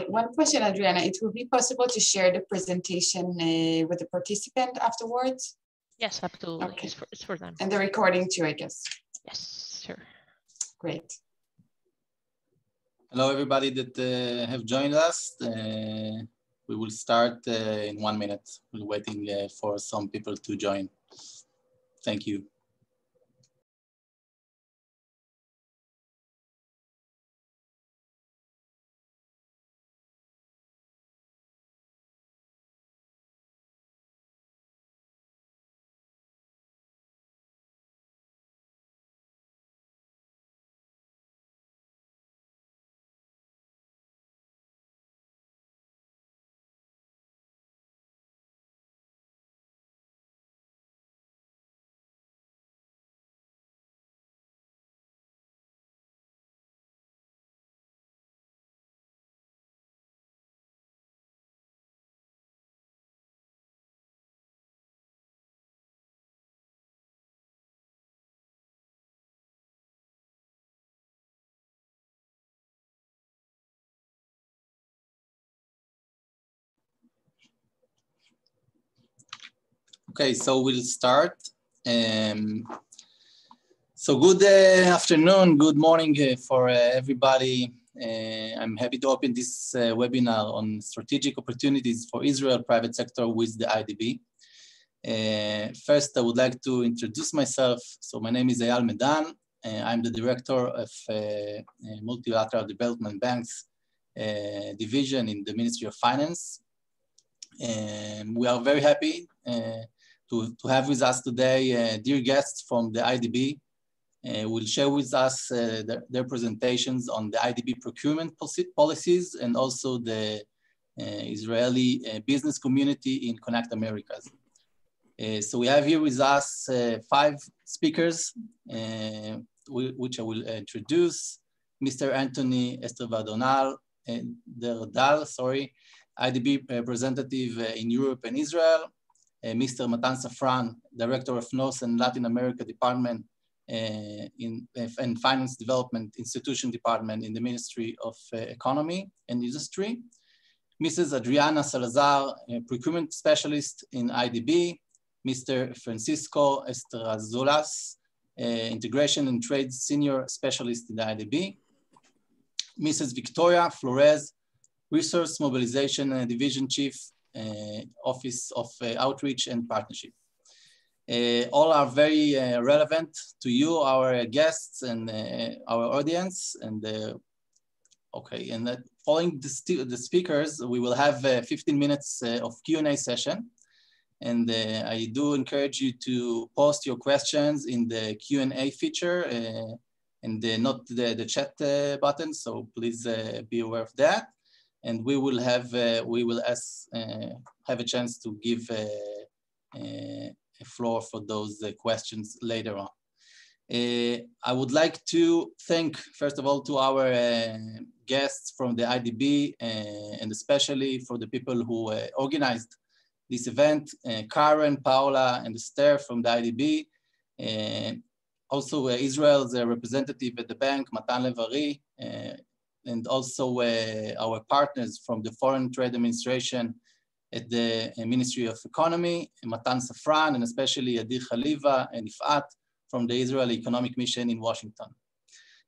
One question, Adriana, it will be possible to share the presentation with the participant afterwards? Yes, absolutely. Okay. It's for them. And the recording too, I guess. Yes, sure. Great. Hello, everybody that have joined us. We will start in 1 minute. We're waiting for some people to join. Thank you. Okay, so we'll start. So good afternoon, good morning for everybody. I'm happy to open this webinar on strategic opportunities for Israel private sector with the IDB. First, I would like to introduce myself. So my name is Eyal Medan. I'm the director of Multilateral Development Banks division in the Ministry of Finance. We are very happy to have with us today dear guests from the IDB. Will share with us their presentations on the IDB procurement policies and also the Israeli business community in Connect Americas. So we have here with us 5 speakers, which I will introduce. Mr. Anthony Estevadonal, IDB representative in Europe and Israel. Mr. Matan Safran, Director of North and Latin America Department and Finance Development Institution Department in the Ministry of Economy and Industry. Mrs. Adriana Salazar, Procurement Specialist in IDB. Mr. Francisco Estrazulas, Integration and Trade Senior Specialist in the IDB. Mrs. Victoria Flores, Resource Mobilization Division Chief, Office of Outreach and Partnership. All are very relevant to you, our guests and our audience. And okay, and following the speakers, we will have 15 minutes of Q&A session. And I do encourage you to post your questions in the Q&A feature and not the chat button. So please be aware of that. and we will have a chance to give a floor for those questions later on. I would like to thank, first of all, to our guests from the IDB, and especially for the people who organized this event, Karen, Paola, and Esther from the IDB. Also Israel's representative at the bank, Matan Levari, and also our partners from the Foreign Trade Administration at the Ministry of Economy, Matan Safran, and especially Adir Khaliva and Ifat from the Israel Economic Mission in Washington.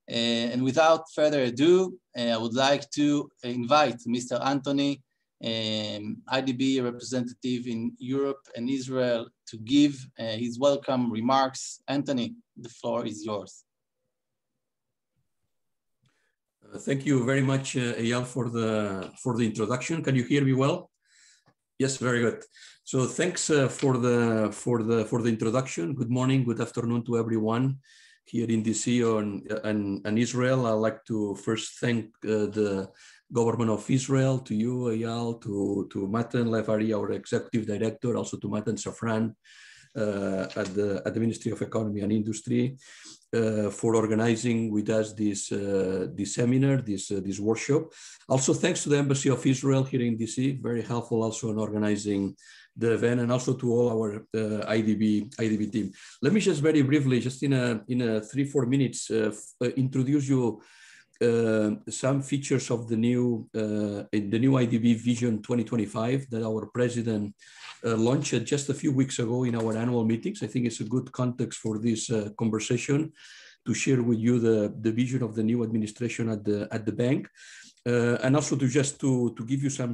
And without further ado, I would like to invite Mr. Anthony, IDB representative in Europe and Israel, to give his welcome remarks. Anthony, the floor is yours. Thank you very much, Eyal, for the introduction. Can you hear me well? Yes, very good. So thanks for the introduction. Good morning, good afternoon to everyone here in DC and Israel. I'd like to first thank the government of Israel, to you, Eyal, to Matan Levari, our executive director, also to Matan Safran at the Ministry of Economy and Industry, for organizing with us this seminar, this workshop. Also, thanks to the Embassy of Israel here in DC, very helpful also in organizing the event, and also to all our IDB team. Let me just very briefly, just in a 3-4 minutes, introduce you some features of the new IDB Vision 2025 that our president launched just a few weeks ago in our annual meetings. I think it's a good context for this conversation to share with you the vision of the new administration at the bank, and also to give you some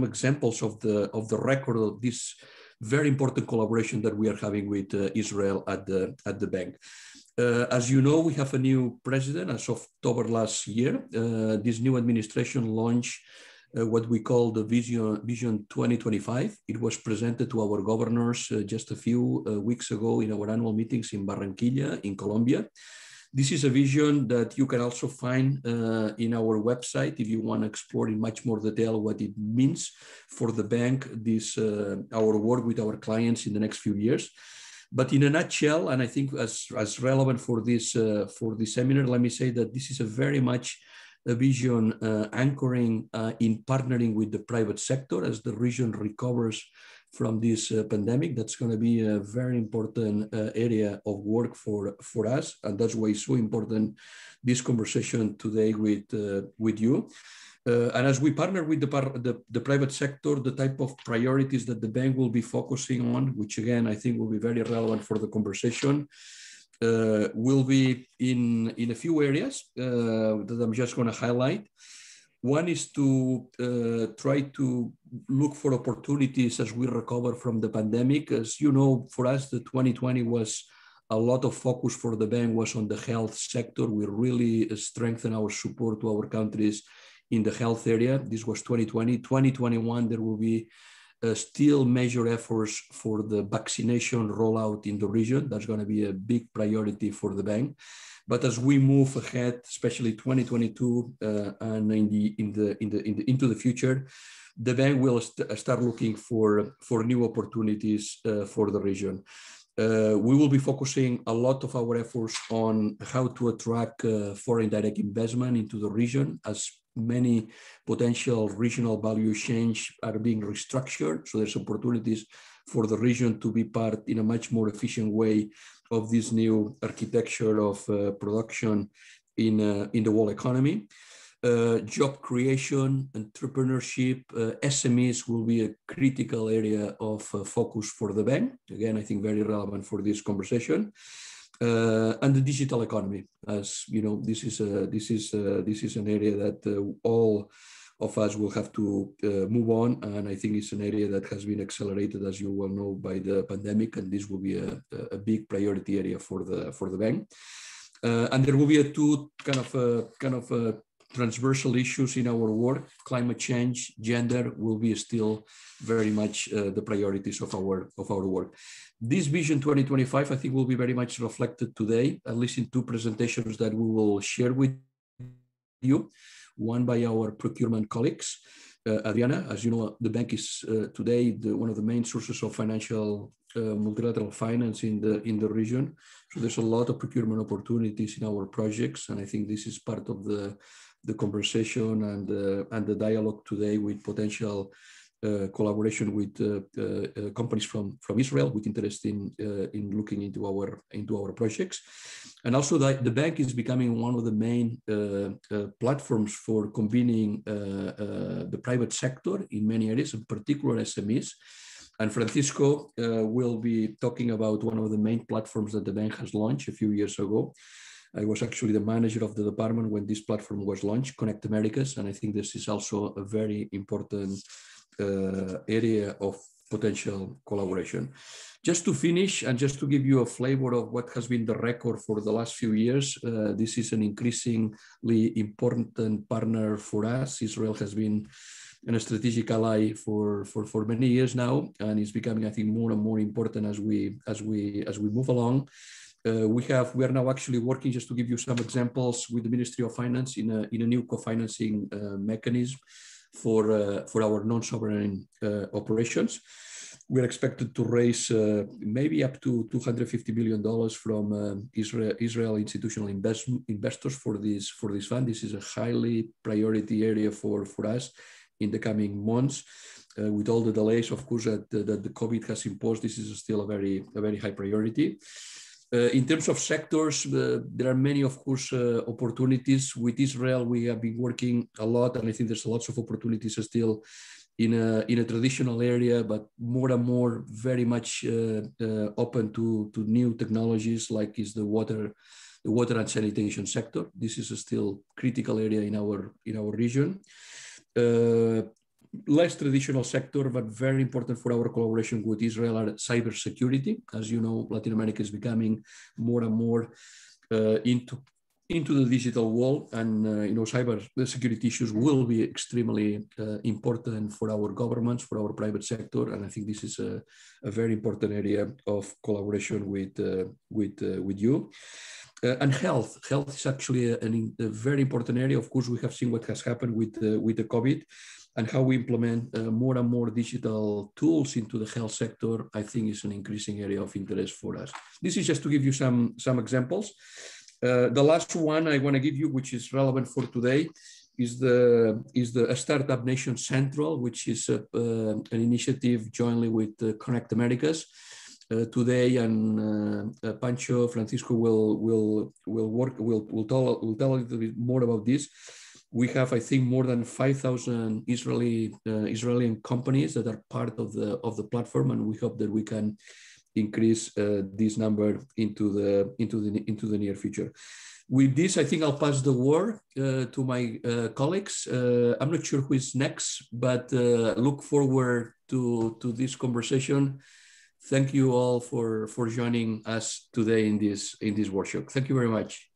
examples of the record of this very important collaboration that we are having with Israel at the bank. As you know, we have a new president as of October last year. This new administration launched what we call the Vision 2025. It was presented to our governors just a few weeks ago in our annual meetings in Barranquilla, in Colombia. This is a vision that you can also find in our website if you want to explore in much more detail what it means for the bank, our work with our clients in the next few years. But in a nutshell, and I think as relevant for this seminar, let me say that this is a very much a vision anchoring in partnering with the private sector as the region recovers from this pandemic. That's going to be a very important area of work for us, and that's why it's so important this conversation today with you. And as we partner with the private sector, the type of priorities that the bank will be focusing on, which again I think will be very relevant for the conversation, will be in a few areas that I'm just going to highlight. One is to try to look for opportunities as we recover from the pandemic. As you know, for us, the 2020 was a lot of focus for the bank was on the health sector. We really strengthened our support to our countries in the health area. This was 2020. 2021, there will be still major efforts for the vaccination rollout in the region. That's going to be a big priority for the bank. But as we move ahead, especially 2022 and into the future, the bank will start looking for new opportunities for the region. We will be focusing a lot of our efforts on how to attract foreign direct investment into the region, as many potential regional value chains are being restructured. So there's opportunities for the region to be part in a much more efficient way of this new architecture of production in the world economy. Job creation, entrepreneurship, SMEs will be a critical area of focus for the bank. Again, I think very relevant for this conversation. And the digital economy, as you know, this is an area that all of us will have to move on, and I think it's an area that has been accelerated, as you well know, by the pandemic, and this will be a big priority area for the bank. And there will be two kind of transversal issues in our work. Climate change, gender will be still very much the priorities of our work. This Vision 2025, I think, will be very much reflected today, at least in two presentations that we will share with you, one by our procurement colleagues. Adriana, as you know, the bank is today one of the main sources of financial multilateral finance in the region. So there's a lot of procurement opportunities in our projects, and I think this is part of the conversation and the dialogue today with potential collaboration with companies from Israel with interest in looking into our projects. And also the bank is becoming one of the main platforms for convening the private sector in many areas, in particular SMEs. And Francisco will be talking about one of the main platforms that the bank has launched a few years ago. I was actually the manager of the department when this platform was launched, Connect Americas, and I think this is also a very important area of potential collaboration. Just to finish and just to give you a flavor of what has been the record for the last few years, this is an increasingly important partner for us. Israel has been a strategic ally for many years now, and it's becoming, I think, more and more important as we move along. We are now actually working, just to give you some examples, with the Ministry of Finance in a new co-financing mechanism for our non-sovereign operations. We're expected to raise maybe up to $250 million from Israel institutional investors for this fund. This is a highly priority area for us in the coming months. With all the delays, of course, that the COVID has imposed, this is still a very high priority. In terms of sectors, there are many, of course, opportunities. With Israel, we have been working a lot, and I think there's lots of opportunities still in a traditional area, but more and more very much open to new technologies, like is the water and sanitation sector. This is a still critical area in our region. Less traditional sector, but very important for our collaboration with Israel, are cybersecurity. As you know, Latin America is becoming more and more into the digital world, and cyber security issues will be extremely important for our governments, for our private sector, and I think this is a very important area of collaboration with you. And health is actually a very important area. Of course, we have seen what has happened with the COVID, and how we implement more and more digital tools into the health sector, I think, is an increasing area of interest for us. This is just to give you some examples. The last one I want to give you, which is relevant for today, is the Startup Nation Central, which is an initiative jointly with Connect Americas. Today, and Pancho, Francisco will tell a little bit more about this. We have, I think, more than 5,000 Israeli companies that are part of the platform, and we hope that we can increase this number into the near future. With this, I think I'll pass the word to my colleagues. I'm not sure who is next, but look forward to this conversation. Thank you all for joining us today in this workshop. Thank you very much.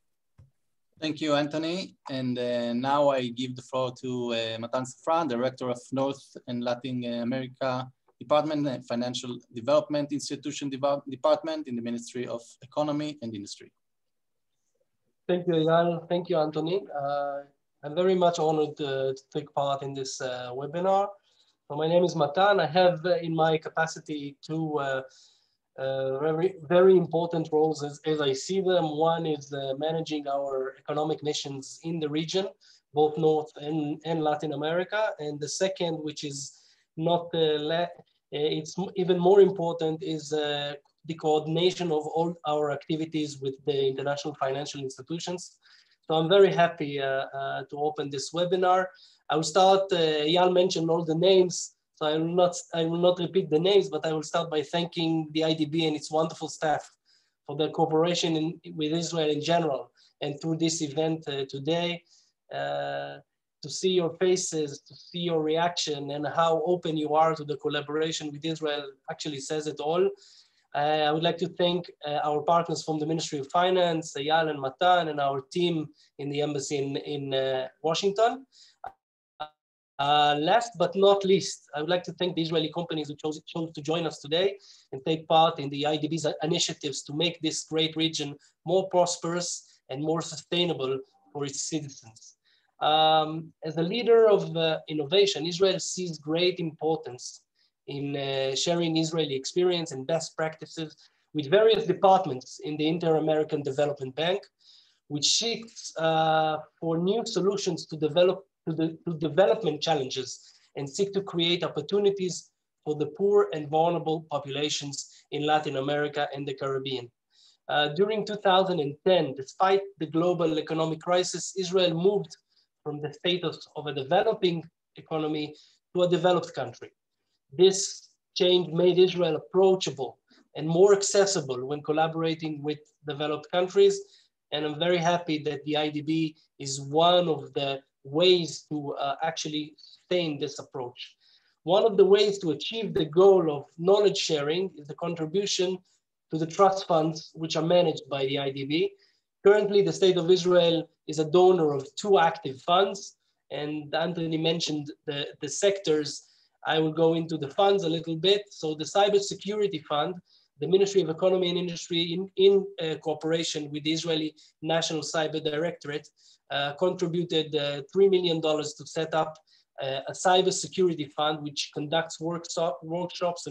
Thank you, Anthony. And now I give the floor to Matan Safran, Director of North and Latin America Department and Financial Development Institution Department in the Ministry of Economy and Industry. Thank you, Eyal. Thank you, Anthony. I'm very much honored to take part in this webinar. So my name is Matan. I have in my capacity two very important roles as I see them. One is managing our economic missions in the region, both North and Latin America. And the second, which is not it's even more important, is the coordination of all our activities with the international financial institutions. So I'm very happy to open this webinar. I will start, Eyal mentioned all the names, so I will not repeat the names, but I will start by thanking the IDB and its wonderful staff for their cooperation with Israel in general, and through this event today. To see your faces, to see your reaction, and how open you are to the collaboration with Israel actually says it all. I would like to thank our partners from the Ministry of Finance, Eyal and Matan, and our team in the embassy in Washington. Last but not least, I would like to thank the Israeli companies who chose to join us today and take part in the IDB's initiatives to make this great region more prosperous and more sustainable for its citizens. As a leader of innovation, Israel sees great importance in sharing Israeli experience and best practices with various departments in the Inter-American Development Bank, which seeks for new solutions to development challenges and seek to create opportunities for the poor and vulnerable populations in Latin America and the Caribbean. During 2010, despite the global economic crisis, Israel moved from the status of a developing economy to a developed country. This change made Israel approachable and more accessible when collaborating with developed countries. And I'm very happy that the IDB is one of the ways to actually sustain this approach. One of the ways to achieve the goal of knowledge sharing is the contribution to the trust funds, which are managed by the IDB. Currently, the State of Israel is a donor of 2 active funds, and Anthony mentioned the sectors. I will go into the funds a little bit. So the Cybersecurity Fund, the Ministry of Economy and Industry in cooperation with the Israeli National Cyber Directorate contributed $3 million to set up a cybersecurity fund, which conducts workshops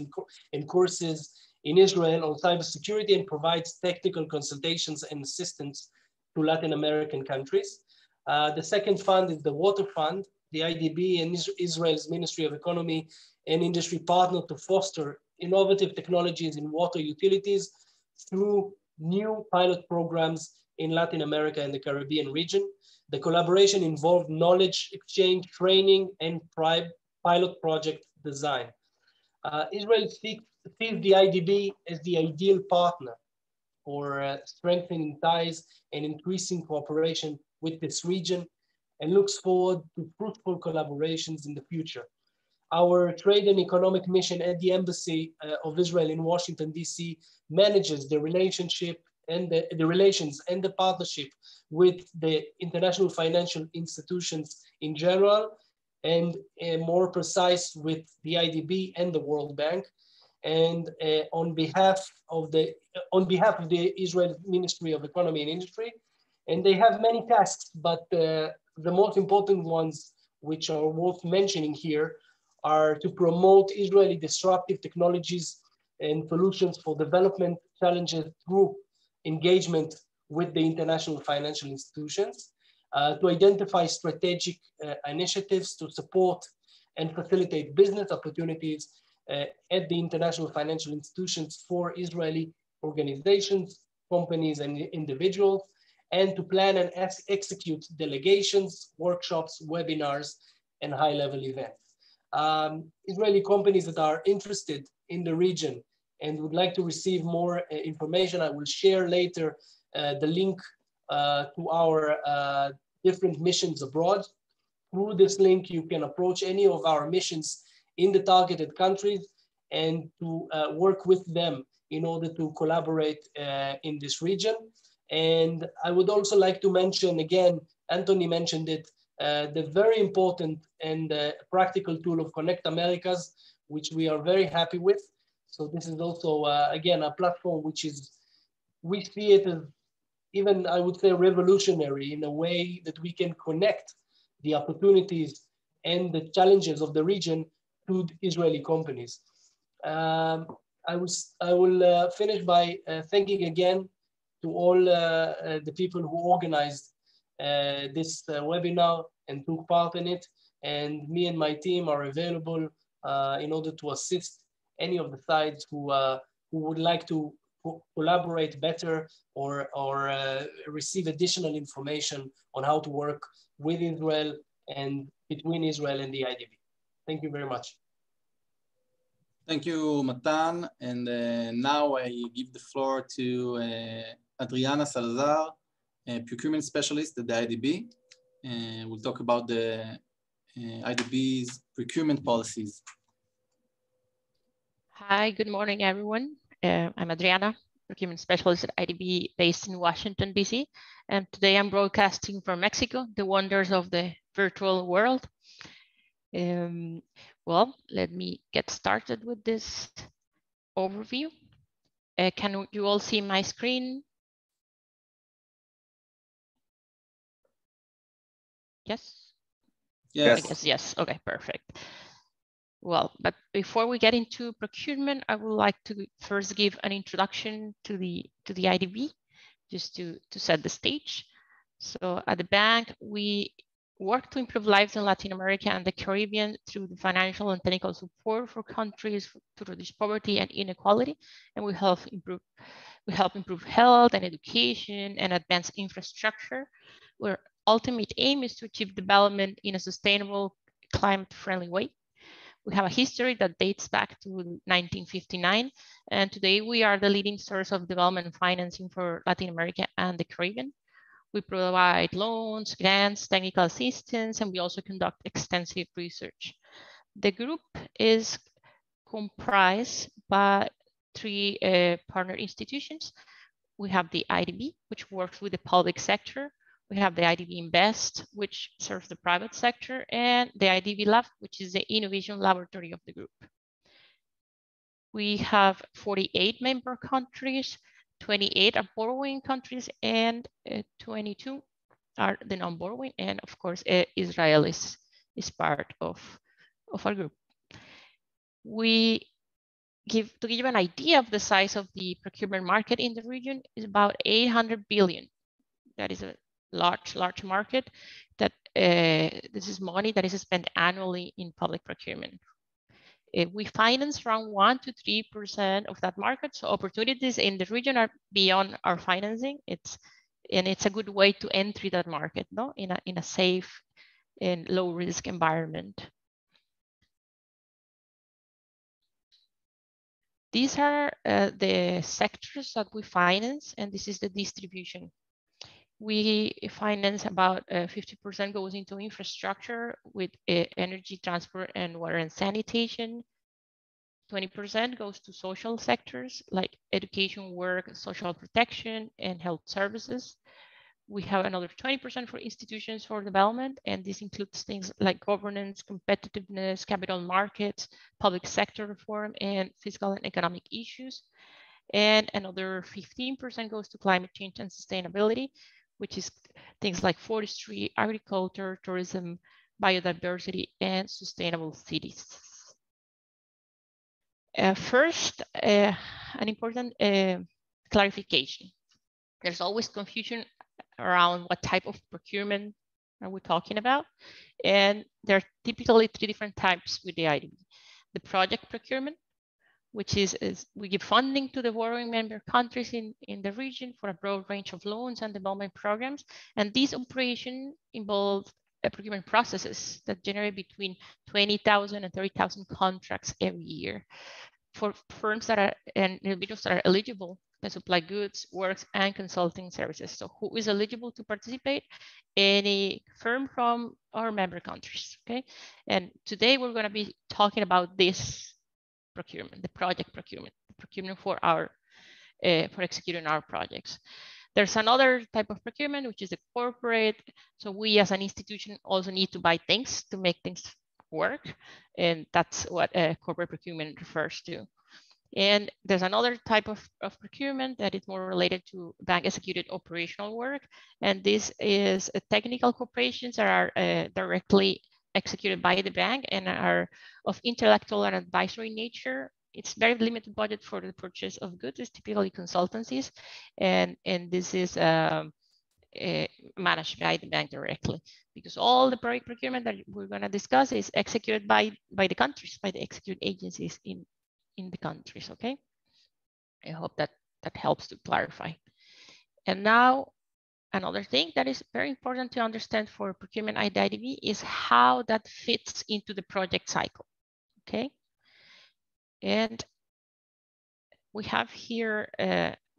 and courses in Israel on cybersecurity and provides technical consultations and assistance to Latin American countries. The second fund is the Water Fund. The IDB and Israel's Ministry of Economy and Industry partner to foster innovative technologies in water utilities through new pilot programs in Latin America and the Caribbean region. The collaboration involved knowledge exchange, training, and pilot project design. Israel sees the IDB as the ideal partner for strengthening ties and increasing cooperation with this region and looks forward to fruitful collaborations in the future. Our trade and economic mission at the Embassy of Israel in Washington, D.C. manages the relationship and the relations and the partnership with the international financial institutions in general, and more precise with the IDB and the World Bank. And on behalf of the Israel Ministry of Economy and Industry, and they have many tasks, but the most important ones, which are worth mentioning here, are to promote Israeli disruptive technologies and solutions for development challenges through engagement with the international financial institutions, to identify strategic initiatives to support and facilitate business opportunities at the international financial institutions for Israeli organizations, companies, and individuals, and to plan and execute delegations, workshops, webinars, and high-level events. Israeli companies that are interested in the region and would like to receive more information, I will share later the link to our different missions abroad. Through this link, you can approach any of our missions in the targeted countries and to work with them in order to collaborate in this region. And I would also like to mention, again, Anthony mentioned it, the very important and practical tool of Connect Americas, which we are very happy with. So this is also, again, a platform which is, we see it as even, I would say, revolutionary in a way that we can connect the opportunities and the challenges of the region to Israeli companies. I will finish by thanking again to all the people who organized this webinar and took part in it. And me and my team are available in order to assist any of the sides who would like to collaborate better or receive additional information on how to work with Israel and between Israel and the IDB. Thank you very much. Thank you, Matan. And now I give the floor to Adriana Salazar, procurement specialist at the IDB. We'll talk about the IDB's procurement policies. Hi, good morning, everyone. I'm Adriana, procurement specialist at IDB based in Washington, D.C. And today I'm broadcasting from Mexico, the wonders of the virtual world. Well, let me get started with this overview. Can you all see my screen? Yes. Yes. I guess yes. Okay, perfect. Well, but before we get into procurement, I would like to first give an introduction to the IDB, just to set the stage. So at the bank, we work to improve lives in Latin America and the Caribbean through the financial and technical support for countries to reduce poverty and inequality, and we help improve health and education and advance infrastructure. Our ultimate aim is to achieve development in a sustainable, climate-friendly way. We have a history that dates back to 1959, and today we are the leading source of development financing for Latin America and the Caribbean. We provide loans, grants, technical assistance, and we also conduct extensive research. The group is comprised by three partner institutions. We have the IDB, which works with the public sector. We have the IDB Invest, which serves the private sector, and the IDB Lab, which is the innovation laboratory of the group. We have 48 member countries, 28 are borrowing countries, and 22 are the non-borrowing. And of course, Israel is part of our group. To give you an idea of the size of the procurement market in the region, is about 800 billion. That is a large market. That this is money that is spent annually in public procurement. We finance around 1 to 3% of that market. So opportunities in the region are beyond our financing. It's a good way to enter that market, no, in a safe and low risk environment. These are the sectors that we finance, and this is the distribution. We finance about 50% goes into infrastructure with energy, transport, and water and sanitation. 20% goes to social sectors like education, work, social protection, and health services. We have another 20% for institutions for development, and this includes things like governance, competitiveness, capital markets, public sector reform, and fiscal and economic issues. And another 15% goes to climate change and sustainability, which is things like forestry, agriculture, tourism, biodiversity, and sustainable cities. First, an important clarification. There's always confusion around what type of procurement are we talking about. And there are typically three different types with the IDB. The project procurement, which is we give funding to the borrowing member countries in the region for a broad range of loans and development programs. And these operations involve procurement processes that generate between 20,000 and 30,000 contracts every year for firms that are and individuals that are eligible to supply goods, works, and consulting services. So who is eligible to participate? Any firm from our member countries, okay? And today we're gonna be talking about this procurement, the project procurement, the procurement for executing our projects. There's another type of procurement, which is the corporate. So we as an institution also need to buy things to make things work. And that's what corporate procurement refers to. And there's another type of procurement that is more related to bank executed operational work. And this is technical corporations that are directly executed by the bank and are of intellectual and advisory nature. It's very limited budget for the purchase of goods. It's typically consultancies, and this is managed by the bank directly, because all the project procurement that we're going to discuss is executed by the countries, by the executive agencies in the countries. Okay, I hope that helps to clarify. And now, another thing that is very important to understand for procurement at IDB is how that fits into the project cycle. Okay. And we have here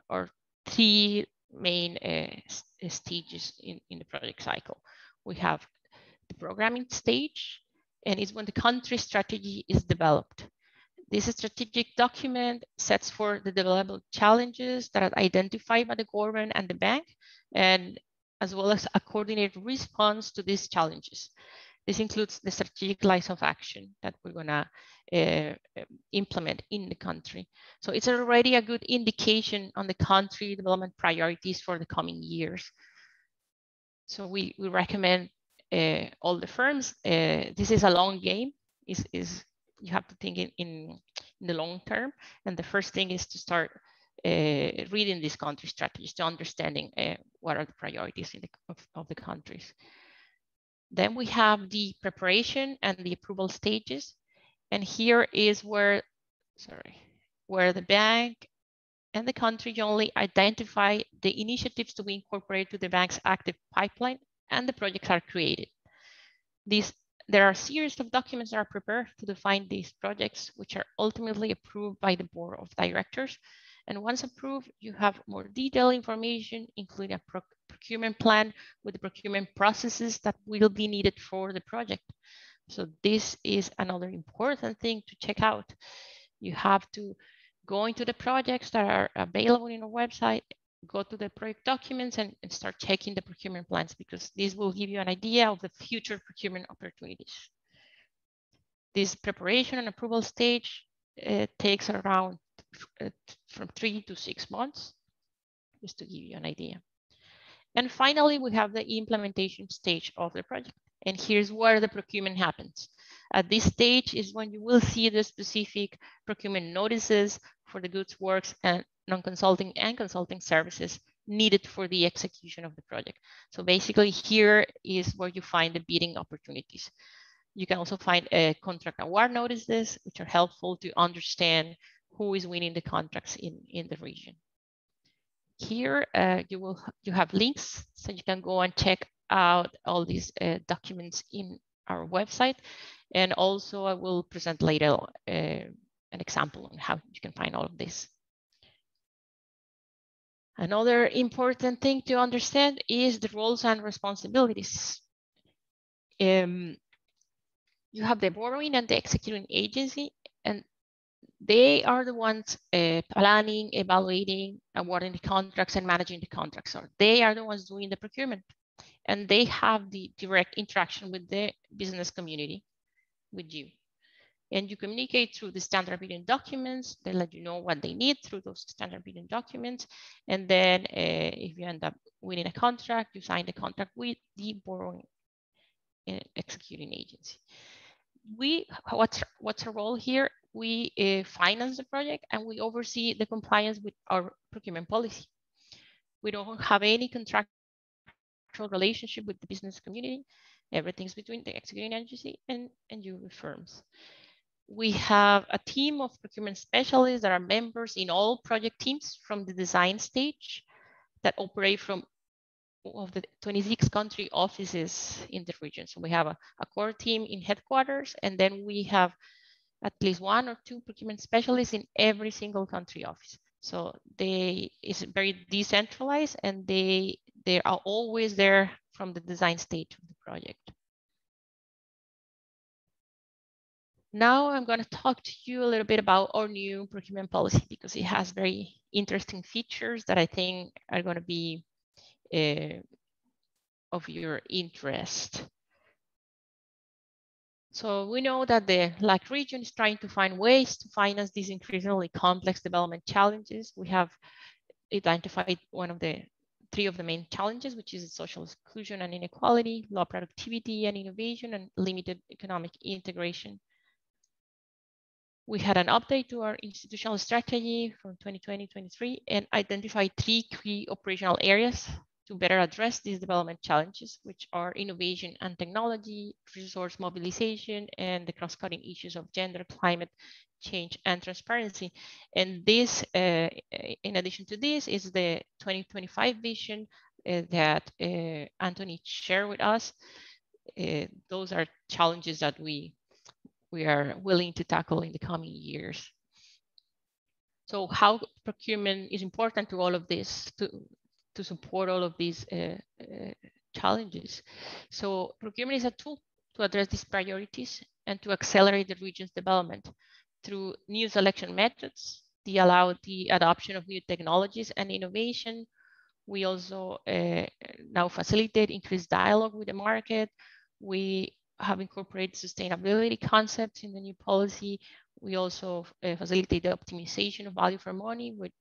our three main stages in the project cycle. We have the programming stage, and it's when the country strategy is developed. This strategic document sets for the development challenges that are identified by the government and the bank, and as well as a coordinated response to these challenges. This includes the strategic lines of action that we're gonna implement in the country. So it's already a good indication on the country development priorities for the coming years. So we recommend all the firms. This is a long game. You have to think in the long term. And the first thing is to start reading these country strategies, to understanding what are the priorities of the countries. Then we have the preparation and the approval stages. And here is where the bank and the country only identify the initiatives to be incorporated to the bank's active pipeline, and the projects are created. There are a series of documents that are prepared to define these projects, which are ultimately approved by the board of directors. And once approved, you have more detailed information, including a procurement plan with the procurement processes that will be needed for the project. So this is another important thing to check out. You have to go into the projects that are available in our website, go to the project documents and start checking the procurement plans, because this will give you an idea of the future procurement opportunities. This preparation and approval stage takes around from 3 to 6 months, just to give you an idea. And finally, we have the implementation stage of the project. And here's where the procurement happens. At this stage is when you will see the specific procurement notices for the goods, works, and non-consulting and consulting services needed for the execution of the project. So basically here is where you find the bidding opportunities. You can also find contract award notices, which are helpful to understand who is winning the contracts in the region. Here you have links, so you can go and check out all these documents in our website. And also I will present later an example on how you can find all of this. Another important thing to understand is the roles and responsibilities. You have the borrowing and the executing agency, and they are the ones planning, evaluating, awarding the contracts and managing the contracts. So they are the ones doing the procurement, and they have the direct interaction with the business community, with you. And you communicate through the standard bidding documents. They let you know what they need through those standard bidding documents. And then if you end up winning a contract, you sign the contract with the borrowing and executing agency. What's our role here? We finance the project and we oversee the compliance with our procurement policy. We don't have any contractual relationship with the business community. Everything's between the executing agency and you, the firms. We have a team of procurement specialists that are members in all project teams from the design stage that operate from of the 26 country offices in the region. So we have a core team in headquarters, and then we have at least 1 or 2 procurement specialists in every single country office. So it's very decentralized, and they are always there from the design stage of the project. Now I'm going to talk to you a little bit about our new procurement policy, because it has very interesting features that I think are going to be of your interest. So we know that the LAC region is trying to find ways to finance these increasingly complex development challenges. We have identified 3 of the main challenges, which is social exclusion and inequality, low productivity and innovation, and limited economic integration. We had an update to our institutional strategy from 2020-23 and identified 3 key operational areas to better address these development challenges, which are innovation and technology, resource mobilization, and the cross-cutting issues of gender, climate change, and transparency. And this, in addition to this, is the 2025 vision that Anthony shared with us. Those are challenges that we are willing to tackle in the coming years. So how procurement is important to all of this, to support all of these challenges. So procurement is a tool to address these priorities and to accelerate the region's development through new selection methods. They allow the adoption of new technologies and innovation. We also now facilitate increased dialogue with the market. We have incorporated sustainability concepts in the new policy. We also facilitate the optimization of value for money with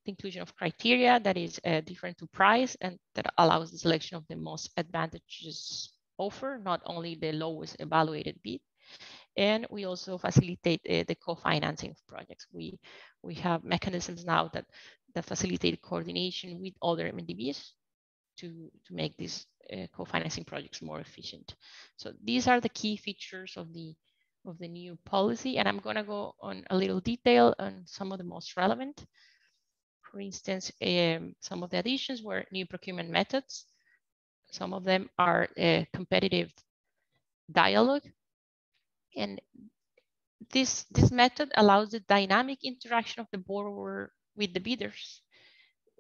the inclusion of criteria that is different to price and that allows the selection of the most advantageous offer, not only the lowest evaluated bid. And we also facilitate the co-financing of projects. We have mechanisms now that facilitate coordination with other MDBs to make these co-financing projects more efficient. So these are the key features of the new policy, and I'm going to go on a little detail on some of the most relevant. For instance, some of the additions were new procurement methods. Some of them are competitive dialogue, and this method allows the dynamic interaction of the borrower with the bidders.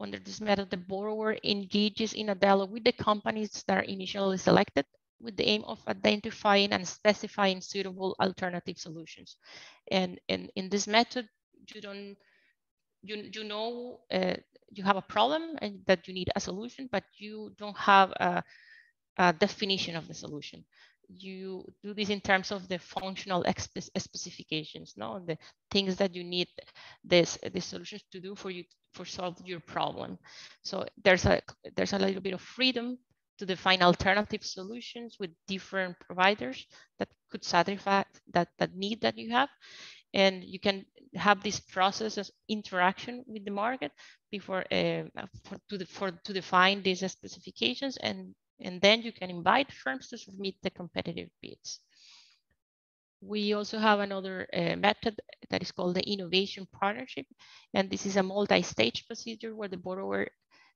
Under this method, the borrower engages in a dialogue with the companies that are initially selected with the aim of identifying and specifying suitable alternative solutions. And in this method, you know you have a problem and that you need a solution, but you don't have a definition of the solution. You do this in terms of the functional specifications, no, the things that you need the solutions to do for solve your problem. So there's a little bit of freedom to define alternative solutions with different providers that could satisfy that need that you have, and you can have this process of interaction with the market before to define these specifications, and then you can invite firms to submit the competitive bids. We also have another method that is called the innovation partnership. And this is a multi-stage procedure where the borrower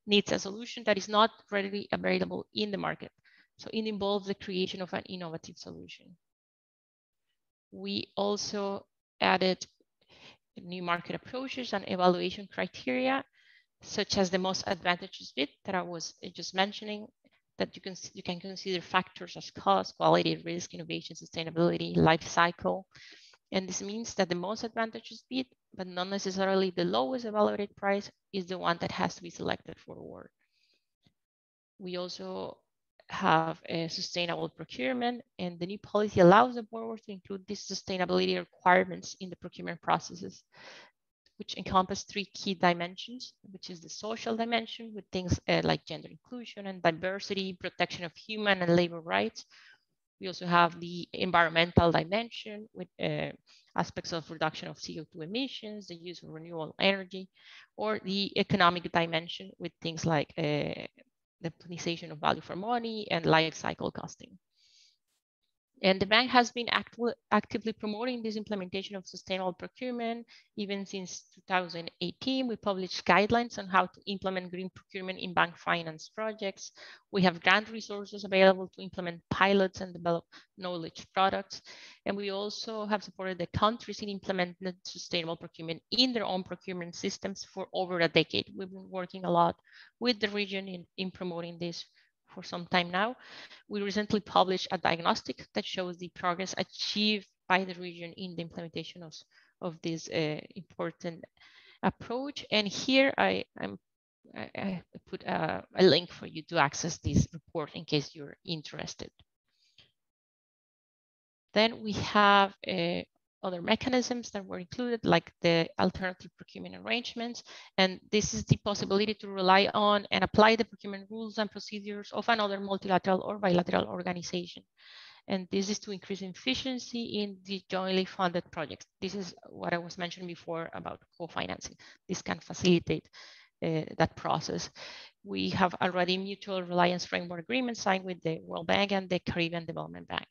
needs a solution that is not readily available in the market. So it involves the creation of an innovative solution. We also added new market approaches and evaluation criteria, such as the most advantageous bid that I was just mentioning, that you can consider factors as cost, quality, risk, innovation, sustainability, life cycle. And this means that the most advantageous bid, but not necessarily the lowest evaluated price, is the one that has to be selected for award. We also have a sustainable procurement, and the new policy allows the borrower to include these sustainability requirements in the procurement processes, which encompass 3 key dimensions, which is the social dimension with things like gender inclusion and diversity, protection of human and labor rights. We also have the environmental dimension with aspects of reduction of CO2 emissions, the use of renewable energy, or the economic dimension with things like the optimization of value for money and life cycle costing. And the bank has been actively promoting this implementation of sustainable procurement. Even since 2018, we published guidelines on how to implement green procurement in bank finance projects. We have grant resources available to implement pilots and develop knowledge products. And we also have supported the countries in implementing sustainable procurement in their own procurement systems for over a decade. We've been working a lot with the region in promoting this for some time now. We recently published a diagnostic that shows the progress achieved by the region in the implementation of this important approach. And here I put a link for you to access this report in case you're interested. Then we have other mechanisms that were included, like the alternative procurement arrangements. And this is the possibility to rely on and apply the procurement rules and procedures of another multilateral or bilateral organization. And this is to increase efficiency in the jointly funded projects. This is what I was mentioning before about co-financing. This can facilitate that process. We have already mutual reliance framework agreements signed with the World Bank and the Caribbean Development Bank.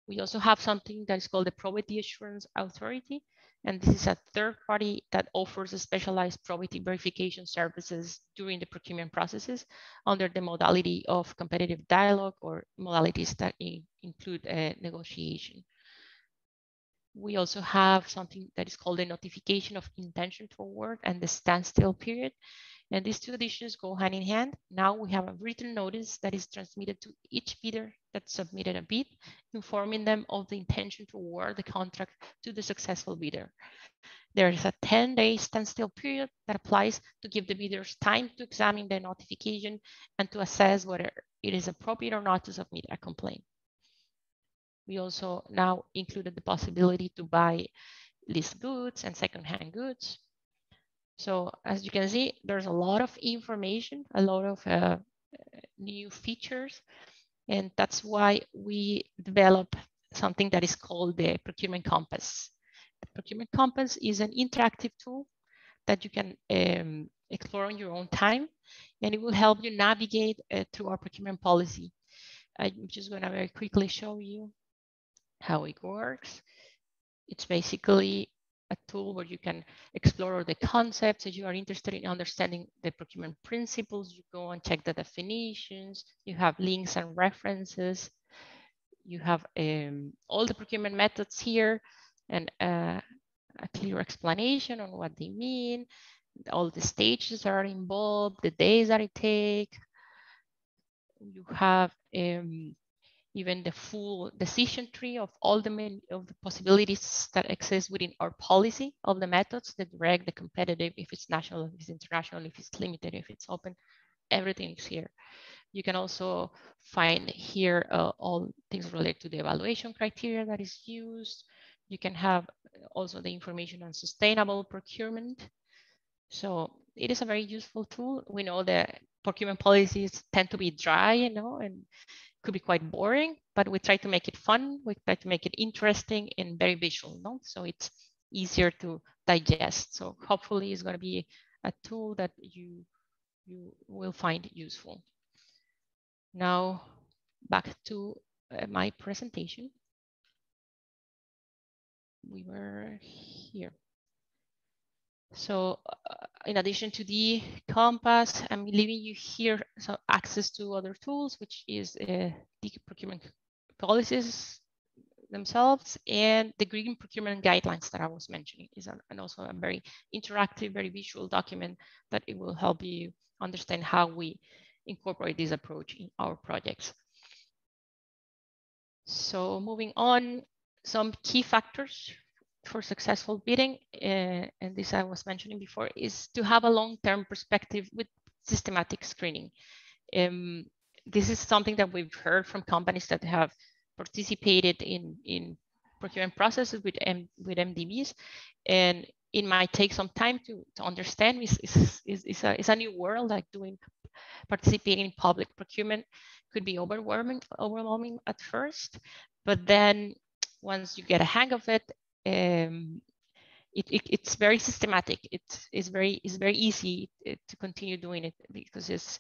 We also have something that is called the Probity Assurance Authority, and this is a third party that offers a specialized probity verification services during the procurement processes under the modality of competitive dialogue or modalities that include negotiation. We also have something that is called the notification of intention to award and the standstill period. And these 2 additions go hand in hand. Now we have a written notice that is transmitted to each bidder that submitted a bid, informing them of the intention to award the contract to the successful bidder. There is a 10-day standstill period that applies to give the bidders time to examine the notification and to assess whether it is appropriate or not to submit a complaint. We also now included the possibility to buy leased goods and secondhand goods. So as you can see, there's a lot of information, a lot of new features. And that's why we develop something that is called the Procurement Compass. The Procurement Compass is an interactive tool that you can explore on your own time, and it will help you navigate through our procurement policy. I'm just going to very quickly show you how it works. It's basically a tool where you can explore the concepts. If you are interested in understanding the procurement principles, you go and check the definitions. You have links and references. You have all the procurement methods here, and a clear explanation on what they mean, all the stages that are involved, the days that it takes. You have even the full decision tree of all the possibilities that exist within our policy of the methods, the direct, the competitive, if it's national, if it's international, if it's limited, if it's open, everything is here. You can also find here all things related to the evaluation criteria that is used. You can have also the information on sustainable procurement. So it is a very useful tool. We know that procurement policies tend to be dry, and could be quite boring, but we try to make it fun. We try to make it interesting and very visual, no? So it's easier to digest. So hopefully it's going to be a tool that you will find useful. Now back to my presentation. We were here. So in addition to the Compass, I'm leaving you here some access to other tools, which is the procurement policies themselves and the green procurement guidelines that I was mentioning is and also a very interactive, very visual document that it will help you understand how we incorporate this approach in our projects. So moving on, some key factors for successful bidding, and this I was mentioning before, is to have a long-term perspective with systematic screening. This is something that we've heard from companies that have participated in procurement processes with MDBs, and it might take some time to understand. It's a new world, like participating in public procurement could be overwhelming at first, but then once you get a hang of it, it's very systematic. It's very easy to continue doing it because it's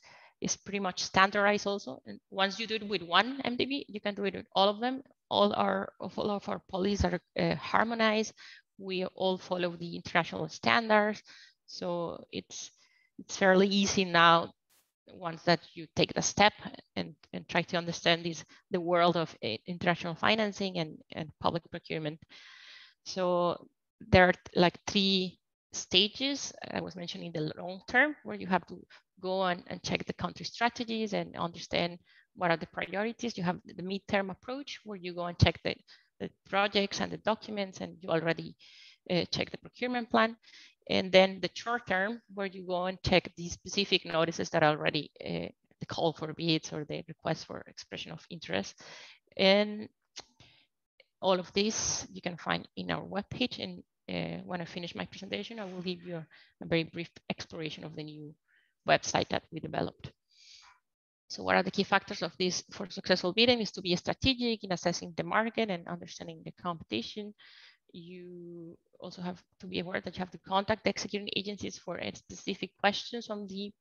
pretty much standardized also. And once you do it with one MDB, you can do it with all of them. All of our policies are harmonized. We all follow the international standards. So it's fairly easy now once that you take the step and try to understand the world of international financing and public procurement. So there are like 3 stages. I was mentioning the long term, where you have to go and check the country strategies and understand what are the priorities. You have the midterm approach, where you go and check the projects and the documents, and you already check the procurement plan. And then the short term, where you go and check the specific notices that are already the call for bids or the request for expression of interest. And all of this you can find in our webpage. And when I finish my presentation, I will give you a very brief exploration of the new website that we developed. So what are the key factors of this for successful bidding? Is to be strategic in assessing the market and understanding the competition. You also have to be aware that you have to contact the executing agencies for specific questions on the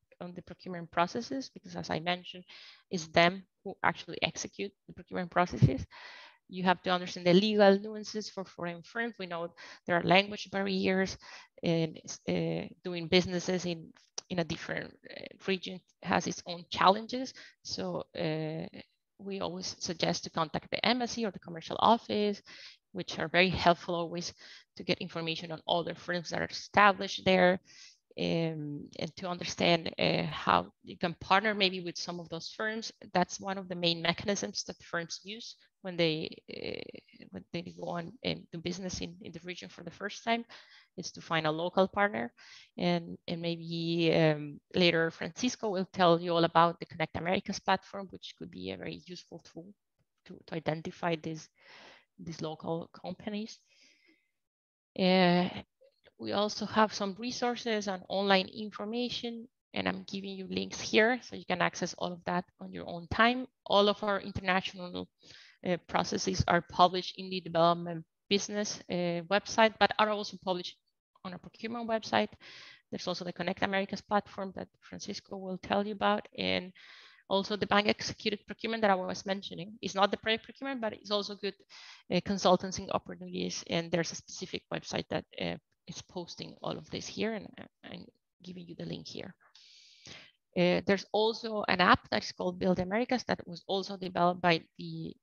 procurement processes, because as I mentioned, it's them who actually execute the procurement processes. You have to understand the legal nuances for foreign firms. We know there are language barriers, and doing businesses in a different region has its own challenges. So we always suggest to contact the embassy or the commercial office, which are very helpful always to get information on all the firms that are established there, and to understand how you can partner maybe with some of those firms. That's one of the main mechanisms that firms use when they go on and do business in the region for the first time, is to find a local partner. And maybe later Francisco will tell you all about the Connect Americas platform, which could be a very useful tool to identify these local companies. We also have some resources and online information and I'm giving you links here so you can access all of that on your own time. All of our international processes are published in the development business website, but are also published on a procurement website. There's also the Connect Americas platform that Francisco will tell you about, and also the bank executed procurement that I was mentioning. It's not the project procurement, but it's also good consultancy opportunities. And there's a specific website that is posting all of this here, and I'm giving you the link here. There's also an app that's called Build Americas that was also developed by the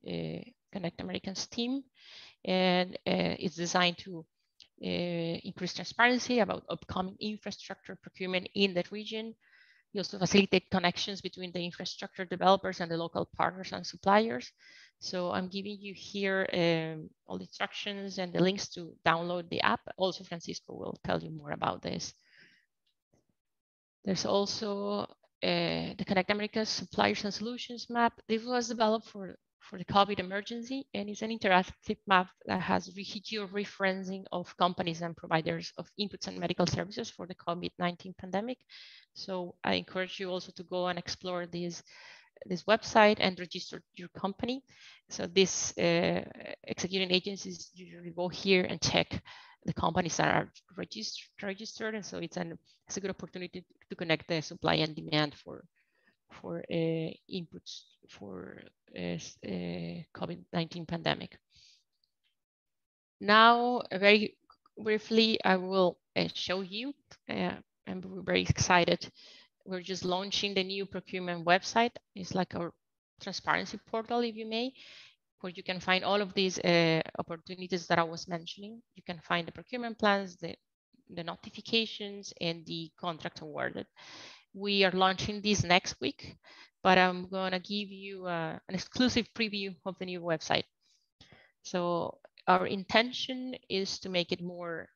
Connect Americans team, and it's designed to increase transparency about upcoming infrastructure procurement in the region. We also facilitate connections between the infrastructure developers and the local partners and suppliers. So I'm giving you here all the instructions and the links to download the app. Also, Francisco will tell you more about this. There's also the Connect Americas Suppliers and Solutions map. This was developed for the COVID emergency, and it's an interactive map that has geo-referencing of companies and providers of inputs and medical services for the COVID-19 pandemic. So I encourage you also to go and explore this website and register your company. So these executing agencies usually go here and check the companies that are registered, and so it's a good opportunity to connect the supply and demand for inputs for COVID-19 pandemic. Now, very briefly, I will show you. I'm very excited. We're just launching the new procurement website. It's like our transparency portal, if you may, where you can find all of these opportunities that I was mentioning. You can find the procurement plans, the notifications, and the contract awarded. We are launching this next week, but I'm going to give you an exclusive preview of the new website. So our intention is to make it more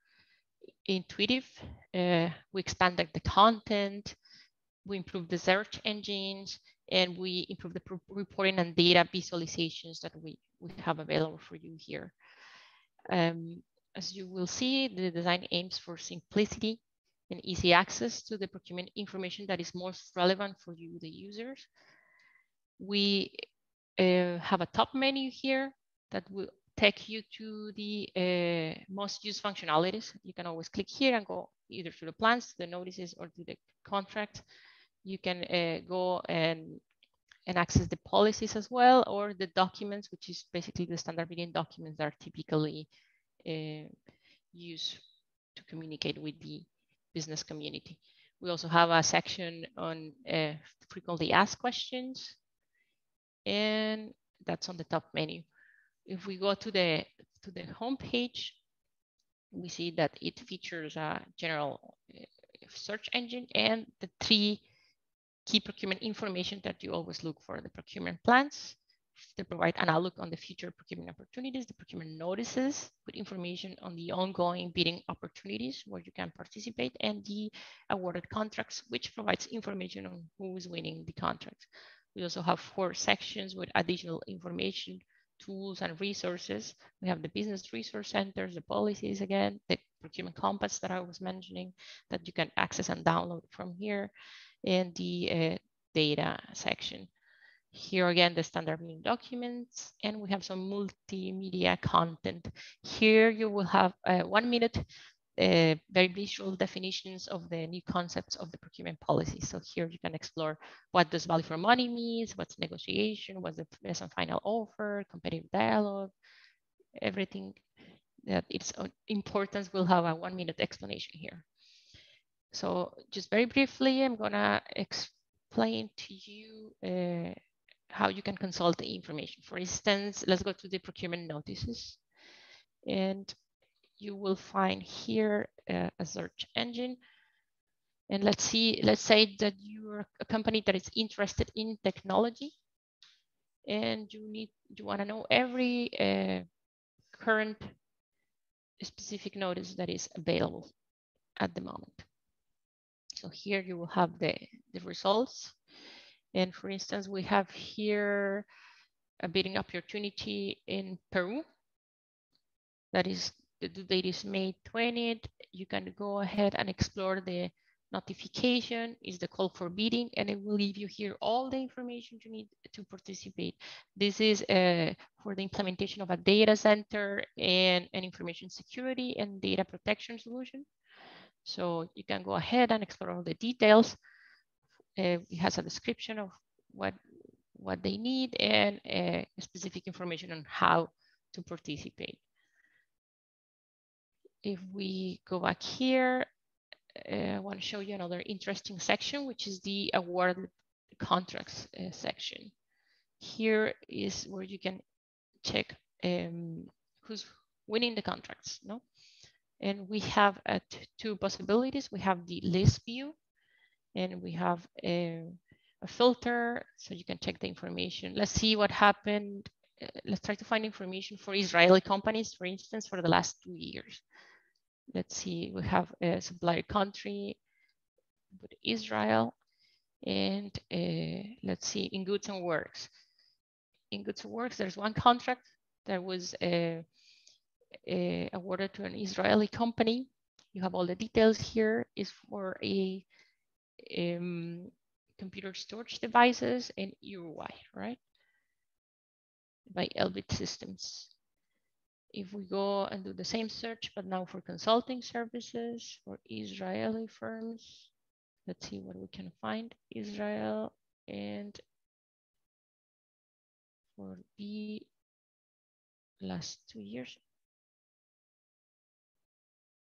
intuitive. We expanded the content, we improved the search engines, and we improved the reporting and data visualizations that we have available for you here. As you will see, the design aims for simplicity and easy access to the procurement information that is most relevant for you, the users. We have a top menu here that will take you to the most used functionalities. You can always click here and go either to the plans, to the notices, or to the contract. You can go and access the policies as well, or the documents, which is basically the standard bidding documents that are typically used to communicate with the business community. We also have a section on frequently asked questions, and that's on the top menu. If we go to the home page, we see that it features a general search engine and the 3 key procurement information that you always look for: the procurement plans, they provide an outlook on the future procurement opportunities, the procurement notices with information on the ongoing bidding opportunities where you can participate, and the awarded contracts, which provides information on who is winning the contract. We also have 4 sections with additional information, tools, and resources. We have the business resource centers, the policies again, the procurement compass that I was mentioning that you can access and download from here, and the data section. Here again, the standard bidding documents, and we have some multimedia content. Here you will have 1 minute very visual definitions of the new concepts of the procurement policy. So here you can explore what does value for money means, what's negotiation, what's the best and final offer, competitive dialogue, everything that its importance will have a 1 minute explanation here. So just very briefly, I'm gonna explain to you how you can consult the information. For instance, let's go to the procurement notices, and you will find here a search engine. And let's say that you're a company that is interested in technology, and you want to know every current specific notice that is available at the moment. So here you will have the results. And for instance, we have here a bidding opportunity in Peru. That is, the due date is May 20th. You can go ahead and explore the notification is the call for bidding, and it will give you here all the information you need to participate. This is for the implementation of a data center and an information security and data protection solution. So you can go ahead and explore all the details. It has a description of what they need and specific information on how to participate. If we go back here, I want to show you another interesting section, which is the award contracts section. Here is where you can check who's winning the contracts, no? And we have two possibilities. We have the list view, and we have a filter, so you can check the information. Let's see what happened. Let's try to find information for Israeli companies, for instance, for the last 2 years. Let's see, we have a supplier country with Israel, and let's see, in goods and works. In goods and works, there's one contract that was awarded to an Israeli company. You have all the details here. Is for a computer storage devices in Uruguay, right? By Elbit Systems. If we go and do the same search, but now for consulting services for Israeli firms, let's see what we can find. Israel, and for the last 2 years.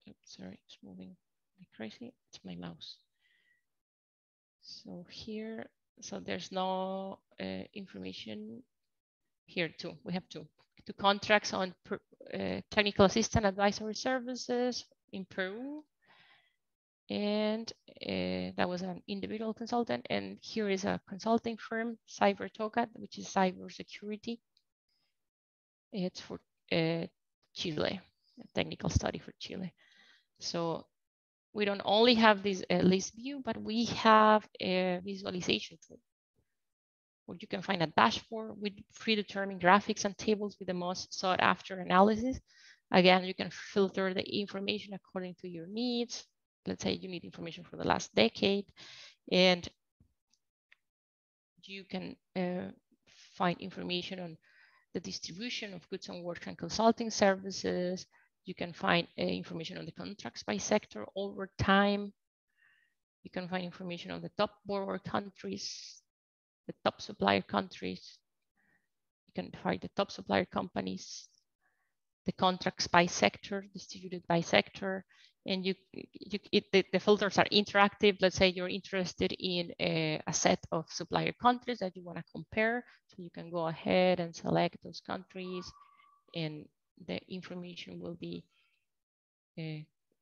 Oops, sorry, it's moving like crazy. It's my mouse. So here, so there's no information here too. We have two contracts on technical assistant advisory services in Peru, and that was an individual consultant. And here is a consulting firm, Cyber Tocat, which is cyber security. It's for Chile, a technical study for Chile. So we don't only have this list view, but we have a visualization tool where you can find a dashboard with predetermined graphics and tables with the most sought after analysis. Again, you can filter the information according to your needs. Let's say you need information for the last decade, and you can find information on the distribution of goods and work and consulting services. You can find information on the contracts by sector over time. You can find information on the top borrower countries, the top supplier countries. You can find the top supplier companies, the contracts by sector, distributed by sector. And the filters are interactive. Let's say you're interested in a set of supplier countries that you want to compare. So you can go ahead and select those countries, and the information will be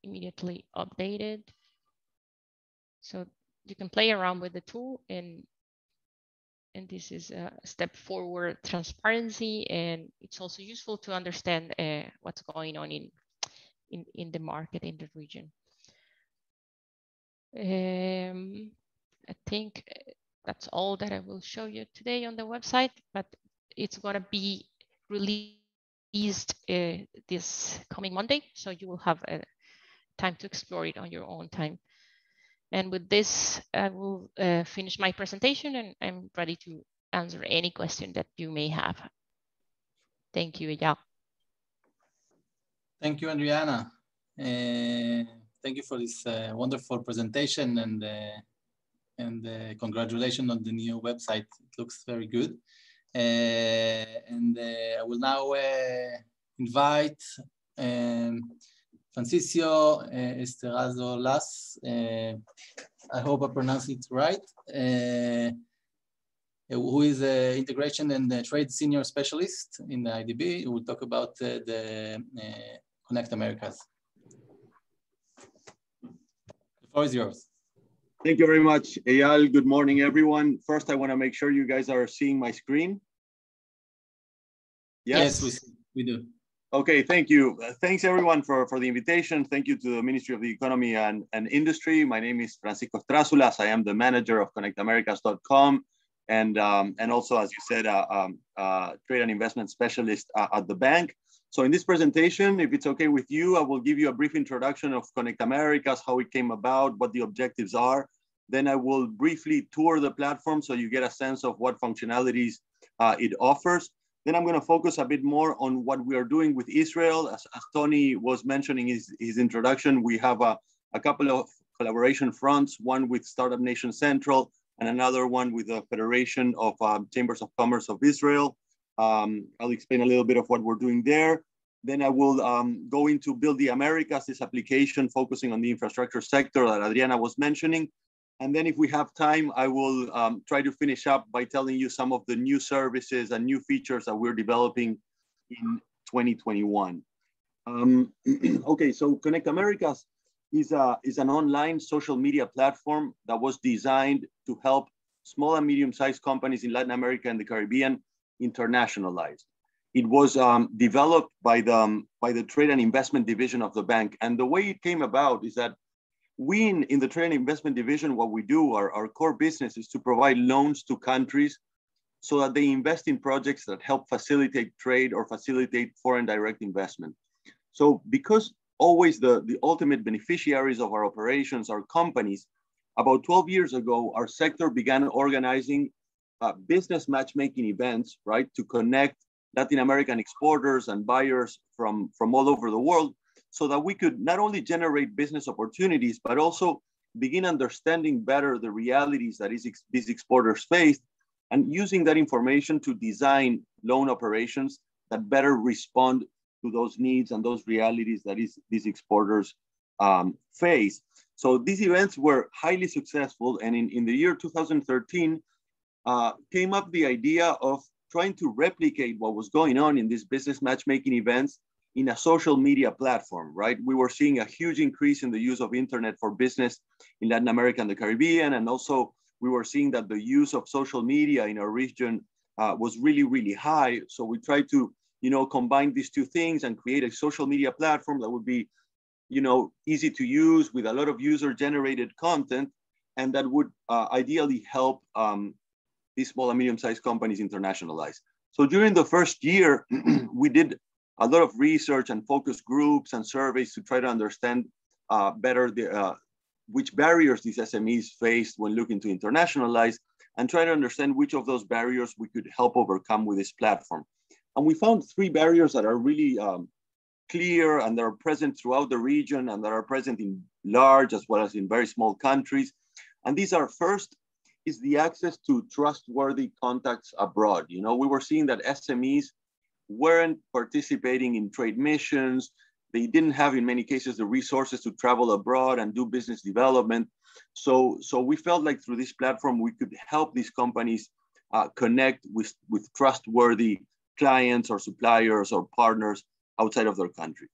immediately updated. So you can play around with the tool, and this is a step forward transparency, and it's also useful to understand what's going on in the market in the region. I think that's all that I will show you today on the website, but it's going to be released this coming Monday, so you will have time to explore it on your own time. And with this, I will finish my presentation, and I'm ready to answer any question that you may have. Thank you, Eyal. Thank you, Adriana. Thank you for this wonderful presentation, and congratulations on the new website. It looks very good. I will now invite Francisco Esterazo Las, I hope I pronounced it right, who is an integration and trade senior specialist in the IDB. Who will talk about the Connect Americas. The floor is yours. Thank you very much, Eyal. Good morning, everyone. First, I want to make sure you guys are seeing my screen. Yes, we do. Okay, thank you. Thanks everyone for the invitation. Thank you to the Ministry of the Economy and Industry. My name is Francisco Esterazo. I am the manager of ConnectAmericas.com, and also, as you said, trade and investment specialist at the bank. So in this presentation, if it's okay with you, I will give you a brief introduction of Connect Americas, how it came about, what the objectives are. Then I will briefly tour the platform so you get a sense of what functionalities it offers. Then I'm going to focus a bit more on what we are doing with Israel. As Tony was mentioning in his introduction, we have a couple of collaboration fronts, one with Startup Nation Central and another one with the Federation of Chambers of Commerce of Israel. I'll explain a little bit of what we're doing there. Then I will go into Build the Americas, this application focusing on the infrastructure sector that Adriana was mentioning. And then if we have time, I will try to finish up by telling you some of the new services and new features that we're developing in 2021. Okay, so Connect Americas is an online social media platform that was designed to help small and medium-sized companies in Latin America and the Caribbean internationalize. It was developed by the Trade and Investment Division of the bank. And the way it came about is that we in the Trade and Investment Division, what we do, our core business is to provide loans to countries so that they invest in projects that help facilitate trade or facilitate foreign direct investment. So because always the ultimate beneficiaries of our operations are companies, about 12 years ago, our sector began organizing business matchmaking events, right, to connect Latin American exporters and buyers from all over the world, so that we could not only generate business opportunities, but also begin understanding better the realities that these exporters face, and using that information to design loan operations that better respond to those needs and those realities that these exporters face. So these events were highly successful, and in the year 2013, came up the idea of trying to replicate what was going on in these business matchmaking events in a social media platform, right? We were seeing a huge increase in the use of internet for business in Latin America and the Caribbean. And also we were seeing that the use of social media in our region was really, really high. So we tried to, combine these two things and create a social media platform that would be, easy to use with a lot of user-generated content, and that would ideally help these small and medium-sized companies internationalize. So during the first year, we did a lot of research and focus groups and surveys to try to understand better which barriers these SMEs faced when looking to internationalize, and try to understand which of those barriers we could help overcome with this platform. And we found 3 barriers that are really clear and that are present throughout the region and that are present in large as well as in very small countries. And these are, first, is the access to trustworthy contacts abroad. We were seeing that SMEs weren't participating in trade missions. They didn't have, in many cases, the resources to travel abroad and do business development. So we felt like through this platform, we could help these companies connect with trustworthy clients or suppliers or partners outside of their country.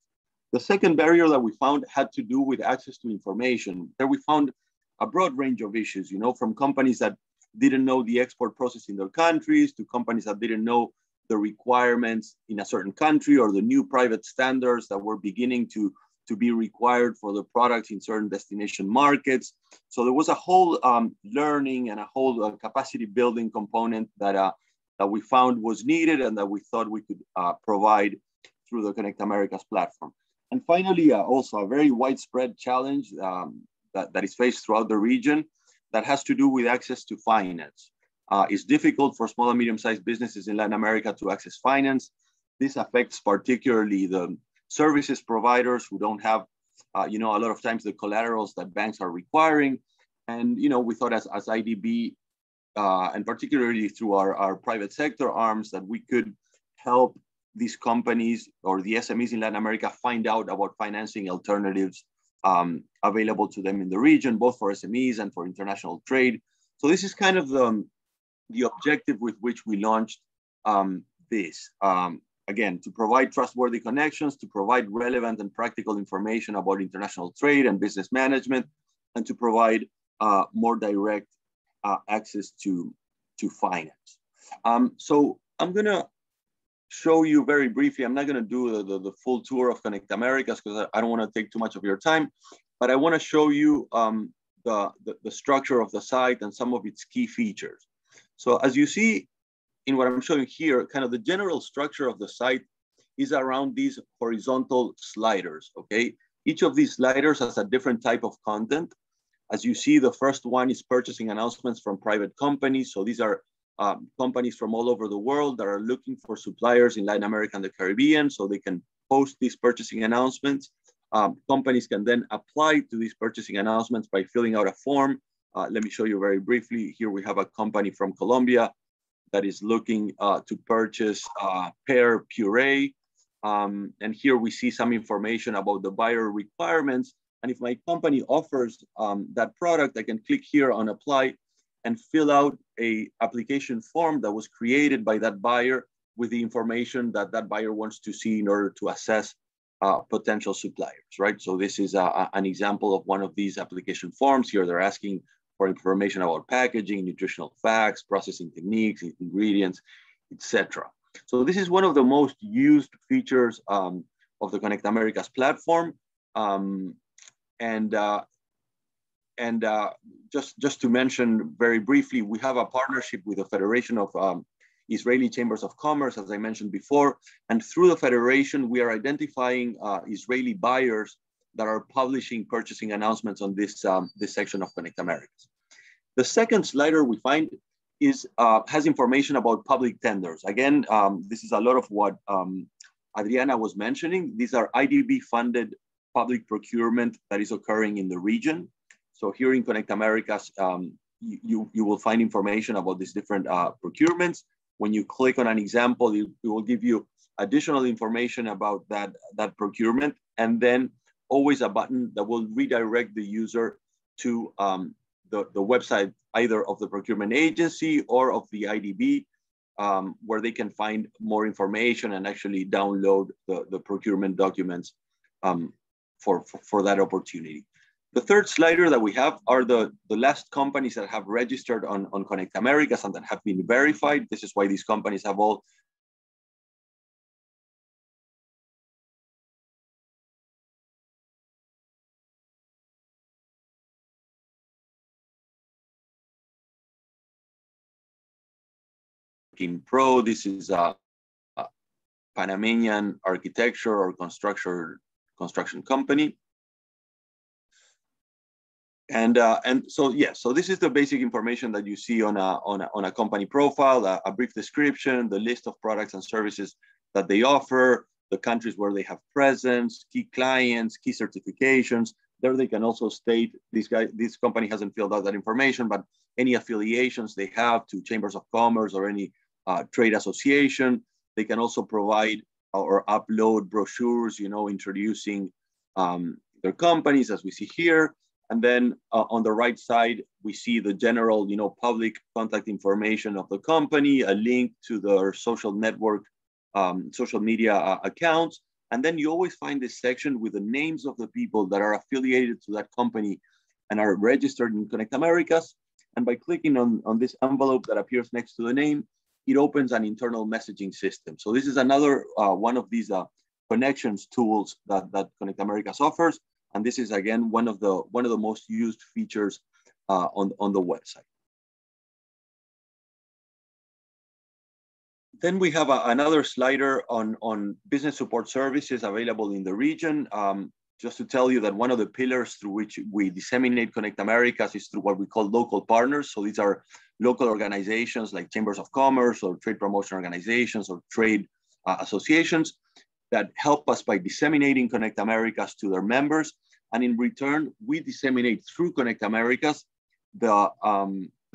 The second barrier that we found had to do with access to information. There we found a broad range of issues, from companies that didn't know the export process in their countries to companies that didn't know the requirements in a certain country or the new private standards that were beginning to be required for the products in certain destination markets. So there was a whole learning and a whole capacity building component that we found was needed and that we thought we could provide through the Connect Americas platform. And finally, also a very widespread challenge that is faced throughout the region that has to do with access to finance. It's difficult for small and medium-sized businesses in Latin America to access finance. This affects particularly the services providers who don't have, a lot of times the collaterals that banks are requiring. And, we thought as IDB, and particularly through our private sector arms, that we could help these companies or the SMEs in Latin America find out about financing alternatives available to them in the region, both for SMEs and for international trade. So this is kind of the objective with which we launched this. Again, to provide trustworthy connections, to provide relevant and practical information about international trade and business management, and to provide more direct access to finance. So I'm gonna show you very briefly, I'm not gonna do the full tour of Connect Americas because I don't wanna take too much of your time, but I wanna show you the structure of the site and some of its key features. So as you see in what I'm showing here, kind of the general structure of the site is around these horizontal sliders, okay? Each of these sliders has a different type of content. As you see, the first one is purchasing announcements from private companies. So these are companies from all over the world that are looking for suppliers in Latin America and the Caribbean, so they can post these purchasing announcements. Companies can then apply to these purchasing announcements by filling out a form. Let me show you very briefly. Here we have a company from Colombia that is looking to purchase pear puree. And here we see some information about the buyer requirements. And if my company offers that product, I can click here on apply and fill out a application form that was created by that buyer with the information that that buyer wants to see in order to assess potential suppliers, right? So this is an example of one of these application forms. Here they're asking for information about packaging, nutritional facts, processing techniques, ingredients, etc. So this is one of the most used features of the Connect Americas platform. Just to mention very briefly, we have a partnership with the Federation of Israeli Chambers of Commerce, as I mentioned before. And through the Federation, we are identifying Israeli buyers that are publishing purchasing announcements on this, this section of Connect Americas. The second slider we find is, has information about public tenders. Again, this is a lot of what Adriana was mentioning. These are IDB-funded public procurement that is occurring in the region. So here in Connect Americas, you will find information about these different procurements. When you click on an example, it will give you additional information about that procurement, and then always a button that will redirect the user to the website, either of the procurement agency or of the IDB, where they can find more information and actually download the procurement documents for that opportunity. The third slider that we have are the last companies that have registered on Connect Americas and that have been verified. This is why these companies have all Pro. This is a Panamanian architecture or construction company. And so, yeah, so this is the basic information that you see on a company profile, a brief description, the list of products and services that they offer, the countries where they have presence, key clients, key certifications. There they can also state, this company hasn't filled out that information, but any affiliations they have to chambers of commerce or any trade association. They can also provide or upload brochures, you know, introducing their companies, as we see here. And then on the right side, we see the general, you know, public contact information of the company, a link to their social network, social media accounts. And then you always find this section with the names of the people that are affiliated to that company and are registered in Connect Americas. And by clicking on this envelope that appears next to the name, it opens an internal messaging system. So this is another one of these connections tools that Connect Americas offers. And this is, again, one of the most used features on the website. Then we have another slider on business support services available in the region. Just to tell you that one of the pillars through which we disseminate Connect Americas is through what we call local partners. So these are local organizations like chambers of commerce or trade promotion organizations or trade associations that help us by disseminating Connect Americas to their members. And in return, we disseminate through Connect Americas the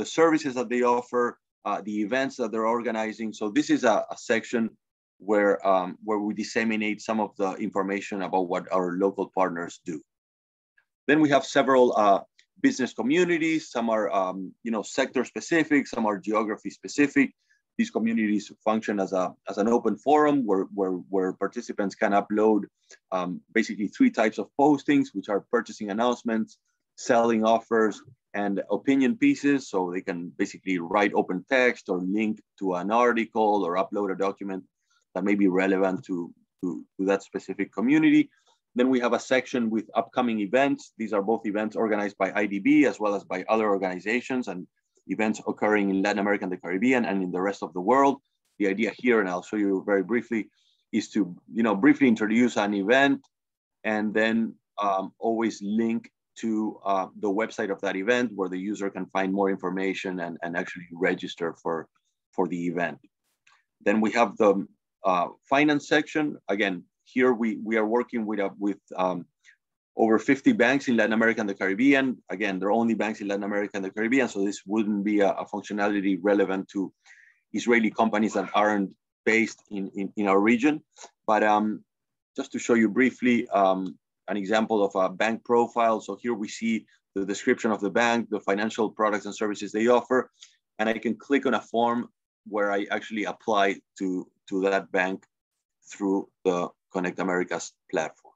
services that they offer, the events that they're organizing. So this is a section where we disseminate some of the information about what our local partners do. Then we have several business communities. Some are you know, sector specific, some are geography specific. These communities function as an open forum where participants can upload basically 3 types of postings, which are purchasing announcements, selling offers, and opinion pieces. So they can basically write open text or link to an article or upload a document that may be relevant to that specific community. Then we have a section with upcoming events. These are both events organized by IDB as well as by other organizations and events occurring in Latin America and the Caribbean and in the rest of the world. The idea here, and I'll show you very briefly, is to, briefly introduce an event and then always link to the website of that event where the user can find more information and actually register for the event. Then we have the finance section. Again, here we are working with over 50 banks in Latin America and the Caribbean. Again, they're only banks in Latin America and the Caribbean, so this wouldn't be a functionality relevant to Israeli companies that aren't based in our region. But just to show you briefly an example of a bank profile. So here we see the description of the bank, the financial products and services they offer, and I can click on a form where I actually apply to that bank through the Connect Americas platform.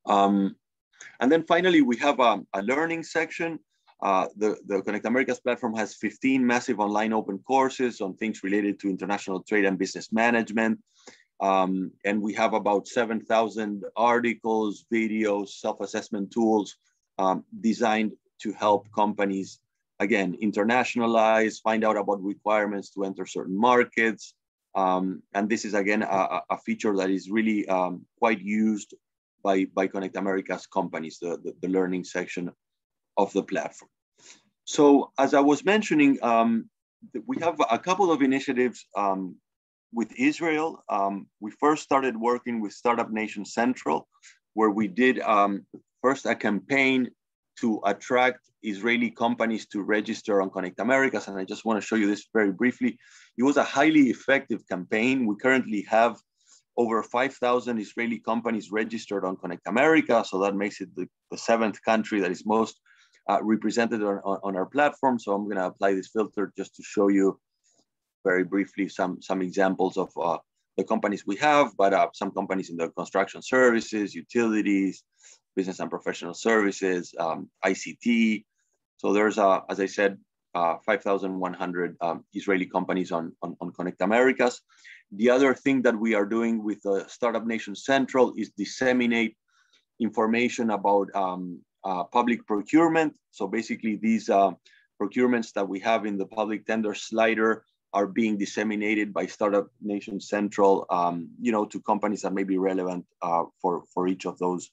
And then finally, we have a learning section. The Connect Americas platform has 15 massive online open courses on things related to international trade and business management. And we have about 7,000 articles, videos, self-assessment tools designed to help companies, again, internationalize, find out about requirements to enter certain markets. And this is, again, a feature that is really quite used by Connect Americas companies, the learning section of the platform. So as I was mentioning, we have a couple of initiatives with Israel. We first started working with Startup Nation Central, where we did first a campaign to attract Israeli companies to register on Connect Americas. And I just want to show you this very briefly. It was a highly effective campaign. We currently have over 5,000 Israeli companies registered on Connect America. So that makes it the 7th country that is most represented on our platform. So I'm going to apply this filter just to show you very briefly some examples of the companies we have, but some companies in the construction services, utilities, business and professional services, ICT. So there's, as I said, 5,100 Israeli companies on Connect Americas. The other thing that we are doing with the Startup Nation Central is disseminate information about public procurement. So basically these procurements that we have in the public tender slider are being disseminated by Startup Nation Central, to companies that may be relevant for each of those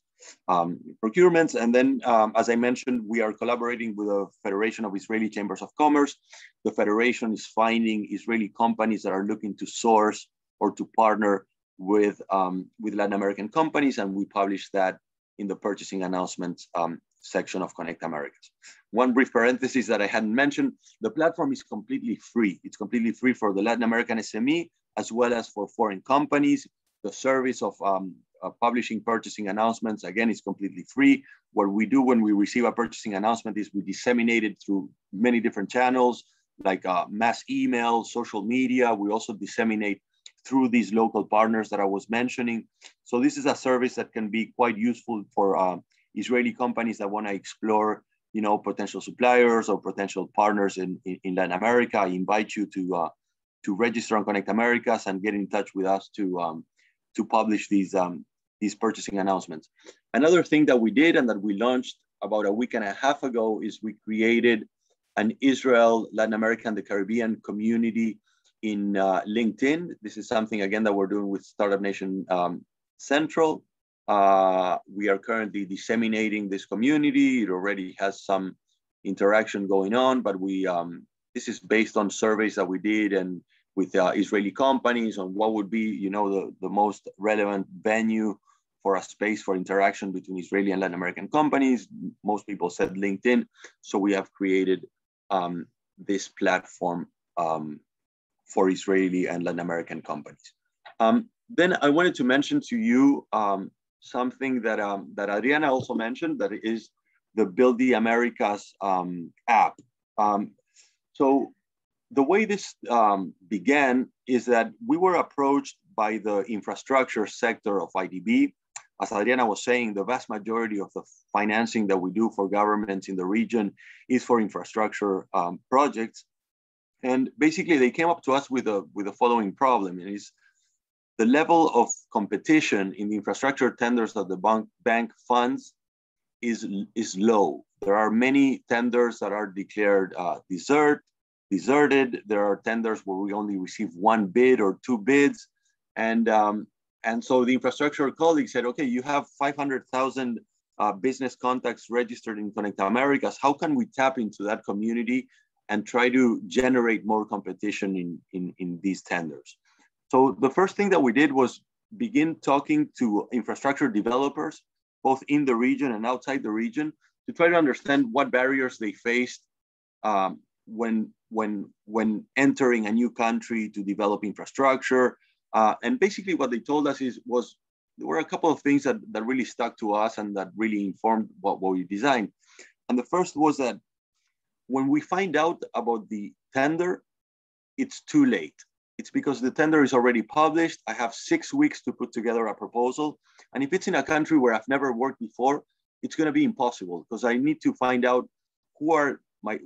procurements. And then, as I mentioned, we are collaborating with the Federation of Israeli Chambers of Commerce. The Federation is finding Israeli companies that are looking to source or to partner with Latin American companies, and we publish that in the purchasing announcements section of Connect Americas. One brief parenthesis that I hadn't mentioned, the platform is completely free. It's completely free for the Latin American SME as well as for foreign companies. The service of publishing purchasing announcements, again, is completely free. What we do when we receive a purchasing announcement is we disseminate it through many different channels, like mass email, social media. We also disseminate through these local partners that I was mentioning. So this is a service that can be quite useful for Israeli companies that want to explore, potential suppliers or potential partners in Latin America. I invite you to register on Connect Americas and get in touch with us to publish these purchasing announcements. Another thing that we did and that we launched about a week and a half ago is we created an Israel, Latin America, and the Caribbean community in LinkedIn. This is something, again, that we're doing with Startup Nation Central. We are currently disseminating this community. It already has some interaction going on, but this is based on surveys that we did and with Israeli companies on what would be, the most relevant venue for a space for interaction between Israeli and Latin American companies. Most people said LinkedIn. So we have created this platform for Israeli and Latin American companies. Then I wanted to mention to you something that Adriana also mentioned, that is the Build the Americas app. So the way this began is that we were approached by the infrastructure sector of IDB. As Adriana was saying, the vast majority of the financing that we do for governments in the region is for infrastructure projects. And basically they came up to us with the following problem. It is the level of competition in the infrastructure tenders that the bank funds is low. There are many tenders that are declared deserted. There are tenders where we only receive one bid or two bids. And so the infrastructure colleague said, okay, you have 500,000 business contacts registered in Connect Americas. How can we tap into that community and try to generate more competition in these tenders? So the first thing that we did was begin talking to infrastructure developers, both in the region and outside the region, to try to understand what barriers they faced when entering a new country to develop infrastructure. And basically what they told us was there were a couple of things that really stuck to us and that really informed what we designed. And the first was that when we find out about the tender, it's too late. It's because the tender is already published. I have 6 weeks to put together a proposal. And if it's in a country where I've never worked before, it's going to be impossible because I need to find out who are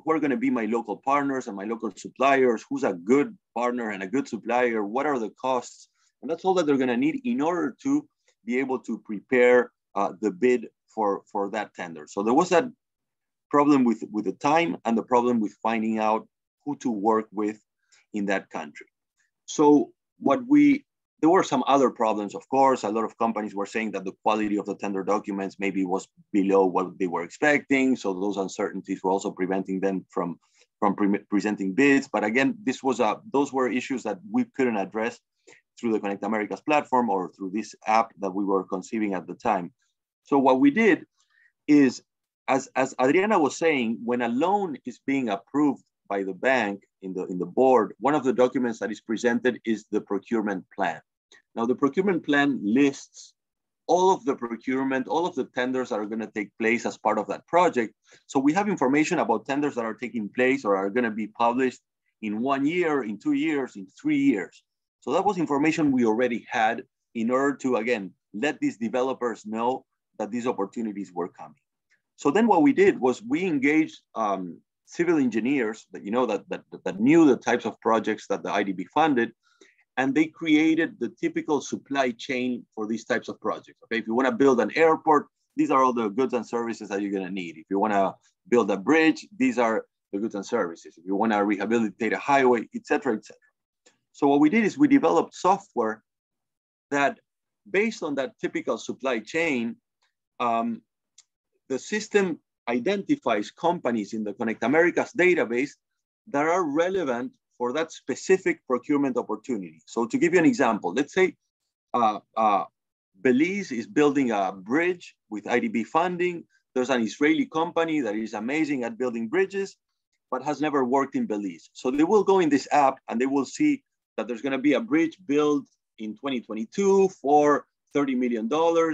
going to be my local partners and my local suppliers, who's a good partner and a good supplier, what are the costs? And that's all that they're going to need in order to be able to prepare the bid for that tender. So there was that problem with the time and the problem with finding out who to work with in that country. So there were some other problems, of course. A lot of companies were saying that the quality of the tender documents maybe was below what they were expecting. So those uncertainties were also preventing them from presenting bids. But again, those were issues that we couldn't address through the Connect Americas platform or through this app that we were conceiving at the time. So what we did is, as Adriana was saying, when a loan is being approved by the bank in the board, one of the documents that is presented is the procurement plan. Now, the procurement plan lists all of the procurement, all of the tenders that are going to take place as part of that project. So we have information about tenders that are taking place or are going to be published in 1 year, in 2 years, in 3 years. So that was information we already had in order to, again, let these developers know that these opportunities were coming. So then what we did was we engaged civil engineers that knew the types of projects that the IDB funded, and they created the typical supply chain for these types of projects. Okay, if you want to build an airport, these are all the goods and services that you're going to need. If you want to build a bridge, these are the goods and services. If you want to rehabilitate a highway, et cetera, et cetera. So what we did is we developed software that, based on that typical supply chain, the system identifies companies in the Connect Americas database that are relevant for that specific procurement opportunity. So to give you an example, let's say Belize is building a bridge with IDB funding. There's an Israeli company that is amazing at building bridges, but has never worked in Belize. So they will go in this app and they will see that there's gonna be a bridge built in 2022 for $30 million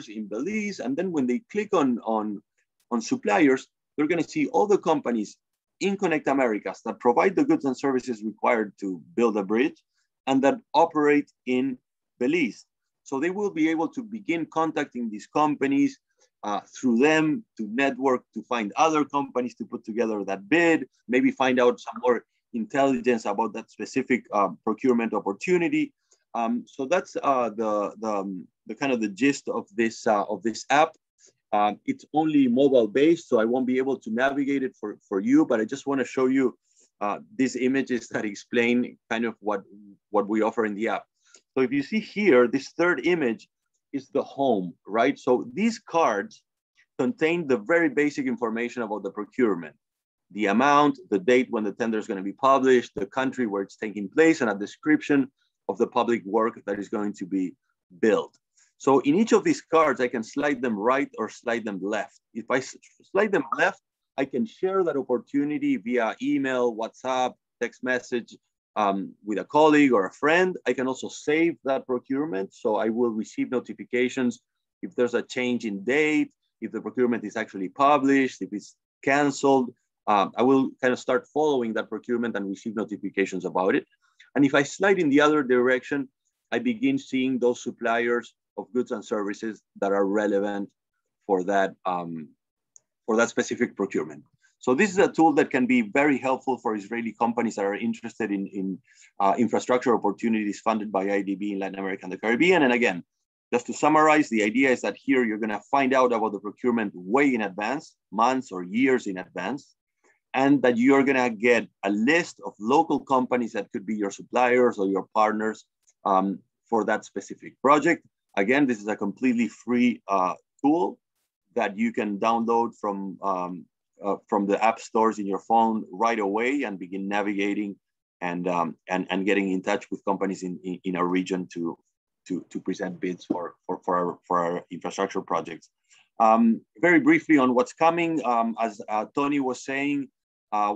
in Belize. And then when they click on suppliers, they're gonna see all the companies in Connect Americas that provide the goods and services required to build a bridge and that operate in Belize. So they will be able to begin contacting these companies through them to network, to find other companies to put together that bid, maybe find out some more intelligence about that specific procurement opportunity. So that's the kind of the gist of this app. It's only mobile based, so I won't be able to navigate it for you, but I just want to show you these images that explain kind of what we offer in the app. So if you see here, this third image is the home, right? So these cards contain the very basic information about the procurement, the amount, the date when the tender is going to be published, the country where it's taking place, and a description of the public work that is going to be built. So in each of these cards, I can slide them right or slide them left. If I slide them left, I can share that opportunity via email, WhatsApp, text message with a colleague or a friend. I can also save that procurement. So I will receive notifications if there's a change in date, if the procurement is actually published, if it's canceled. I will kind of start following that procurement and receive notifications about it. And if I slide in the other direction, I begin seeing those suppliers of goods and services that are relevant for that specific procurement. So this is a tool that can be very helpful for Israeli companies that are interested in infrastructure opportunities funded by IDB in Latin America and the Caribbean. And again, just to summarize, the idea is that here you're gonna find out about the procurement way in advance, months or years in advance, and that you're gonna get a list of local companies that could be your suppliers or your partners for that specific project. Again, this is a completely free tool that you can download from the app stores in your phone right away and begin navigating and getting in touch with companies in our region to present bids for our infrastructure projects. Very briefly on what's coming, as Tony was saying,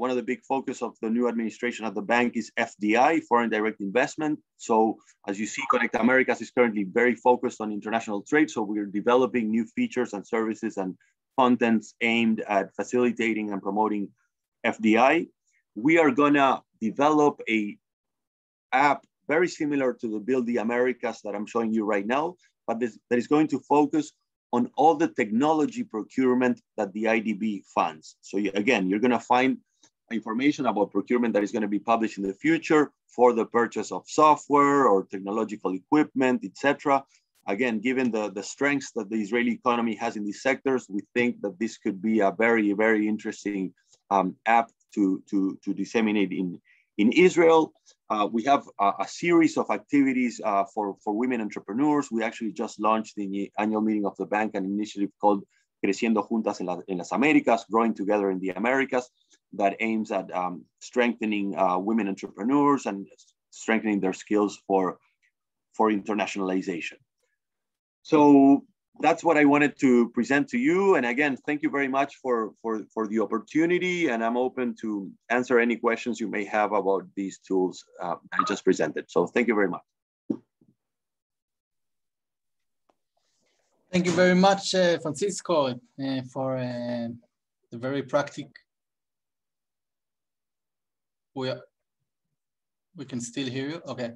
one of the big focus of the new administration at the bank is FDI, foreign direct investment. So as you see, Connect Americas is currently very focused on international trade. So we're developing new features and services and contents aimed at facilitating and promoting FDI. We are gonna develop a app very similar to the Build the Americas that I'm showing you right now, but that is going to focus on all the technology procurement that the IDB funds. So again, you're gonna find information about procurement that is gonna be published in the future for the purchase of software or technological equipment, etc. Again, given the strengths that the Israeli economy has in these sectors, we think that this could be a very, very interesting app to disseminate in Israel. We have a series of activities for women entrepreneurs. We actually just launched in the annual meeting of the bank an initiative called Creciendo Juntas en las Américas, Growing Together in the Americas, that aims at strengthening women entrepreneurs and strengthening their skills for internationalization. So that's what I wanted to present to you. And again, thank you very much for the opportunity. And I'm open to answer any questions you may have about these tools I just presented. So thank you very much. Thank you very much, Francisco, for the very practical. We can still hear you, okay.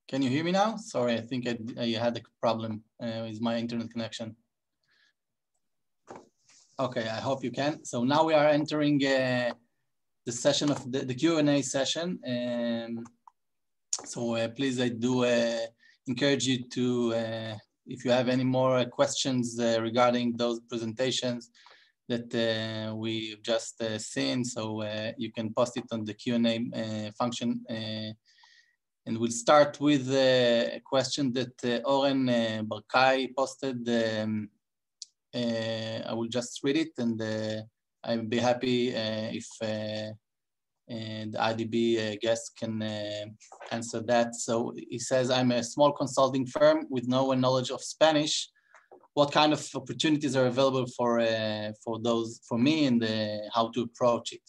Can you hear me now? Sorry, I think I had a problem with my internet connection. Okay, I hope you can. So now we are entering the session of the Q&A session. So please, I do encourage you to, if you have any more questions regarding those presentations that we've just seen, so you can post it on the Q&A function. And we'll start with a question that Oren Barkai posted. I will just read it, and I'll be happy if the IDB guest can answer that. So he says, I'm a small consulting firm with no knowledge of Spanish. What kind of opportunities are available for me, and how to approach it?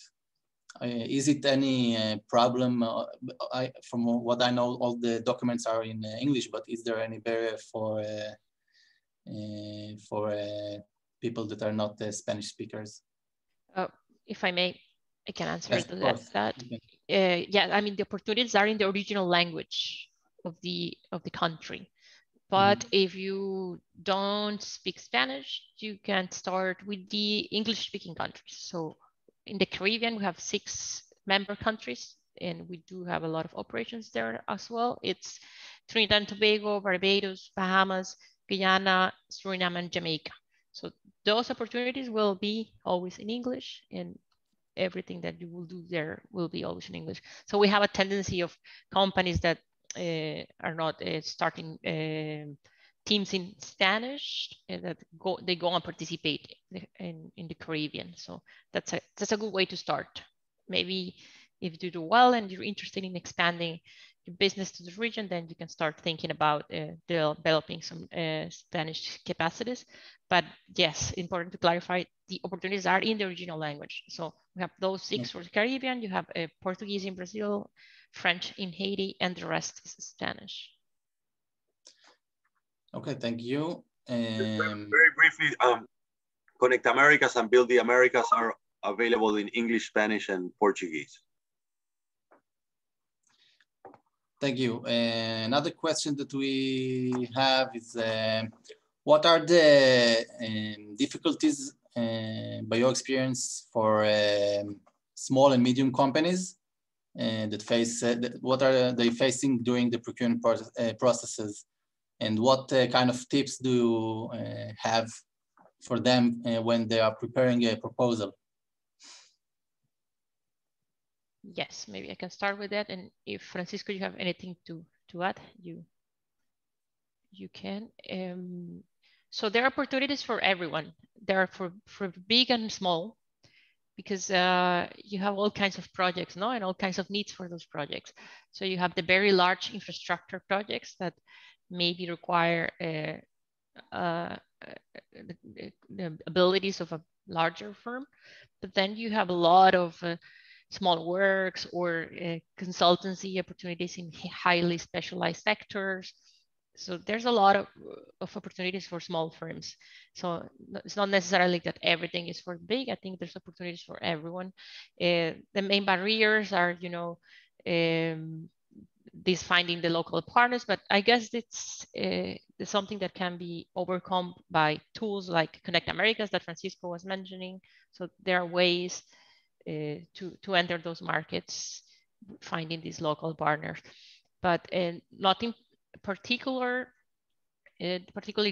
Is it any problem? From what I know, all the documents are in English, but is there any barrier for people that are not Spanish speakers? If I may, I can answer yes, that. Yeah, I mean, the opportunities are in the original language of the country. But if you don't speak Spanish, you can start with the English-speaking countries. So in the Caribbean, we have 6 member countries, and we do have a lot of operations there as well. It's Trinidad and Tobago, Barbados, Bahamas, Guyana, Suriname, and Jamaica. So those opportunities will be always in English, and everything that you will do there will be always in English. So we have a tendency of companies that are not starting teams in Spanish that they go and participate in the Caribbean. So that's a good way to start. Maybe if you do well and you're interested in expanding your business to the region, then you can start thinking about developing some Spanish capacities. But yes, important to clarify, the opportunities are in the original language. So we have those 6 for the Caribbean. You have Portuguese in Brazil, French in Haiti, and the rest is Spanish. Okay, thank you. Very briefly, Connect Americas and Build the Americas are available in English, Spanish, and Portuguese. Thank you. Another question that we have is, what are the difficulties, by your experience, for small and medium companies that face, what are they facing during the procurement processes? And what kind of tips do you have for them when they are preparing a proposal? Yes, maybe I can start with that. And if Francisco, you have anything to add, you can. So there are opportunities for everyone. There are for big and small, because you have all kinds of projects, no, and all kinds of needs for those projects. So you have the very large infrastructure projects that maybe require the abilities of a larger firm, but then you have a lot of small works or consultancy opportunities in highly specialized sectors. So there's a lot of opportunities for small firms. So it's not necessarily that everything is for big. I think there's opportunities for everyone. The main barriers are, this finding the local partners, but I guess it's something that can be overcome by tools like Connect Americas that Francisco was mentioning. So there are ways to enter those markets, finding these local partners, but nothing particularly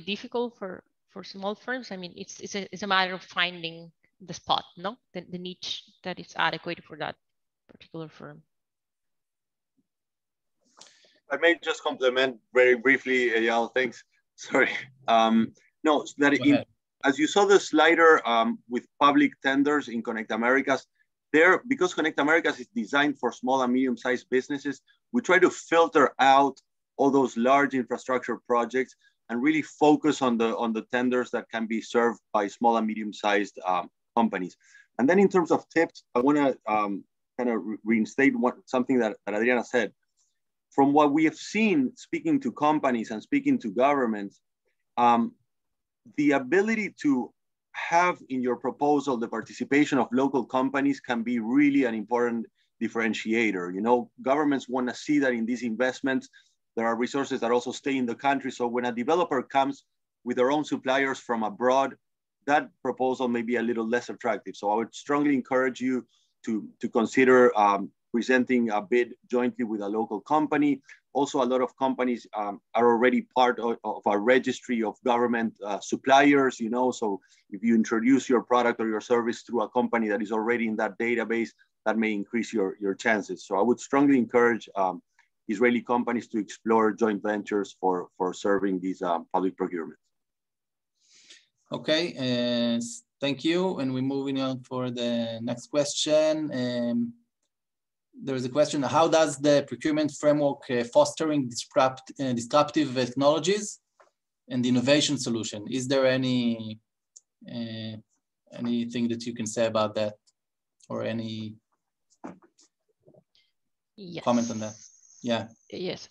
difficult for small firms. I mean, it's a matter of finding the spot, no, the niche that is adequate for that particular firm. I may just compliment very briefly, Eyal, thanks. Sorry. No, that as you saw the slider with public tenders in Connect Americas, there, because Connect Americas is designed for small and medium-sized businesses, we try to filter out all those large infrastructure projects and really focus on the tenders that can be served by small and medium-sized companies. And then in terms of tips, I want to kind of reinstate something that Adriana said. From what we have seen, speaking to companies and speaking to governments, the ability to have in your proposal the participation of local companies can be really an important differentiator. You know, governments want to see that in these investments, there are resources that also stay in the country. So when a developer comes with their own suppliers from abroad, that proposal may be a little less attractive. So I would strongly encourage you to consider presenting a bid jointly with a local company. Also, a lot of companies are already part of a registry of government suppliers, you know, so if you introduce your product or your service through a company that is already in that database, that may increase your chances. So I would strongly encourage Israeli companies to explore joint ventures for serving these public procurements. Okay, thank you. And we're moving on for the next question. There is a question: how does the procurement framework fostering disruptive technologies and innovation solution? Is there anything that you can say about that, or any comment on that? Yeah. Yes.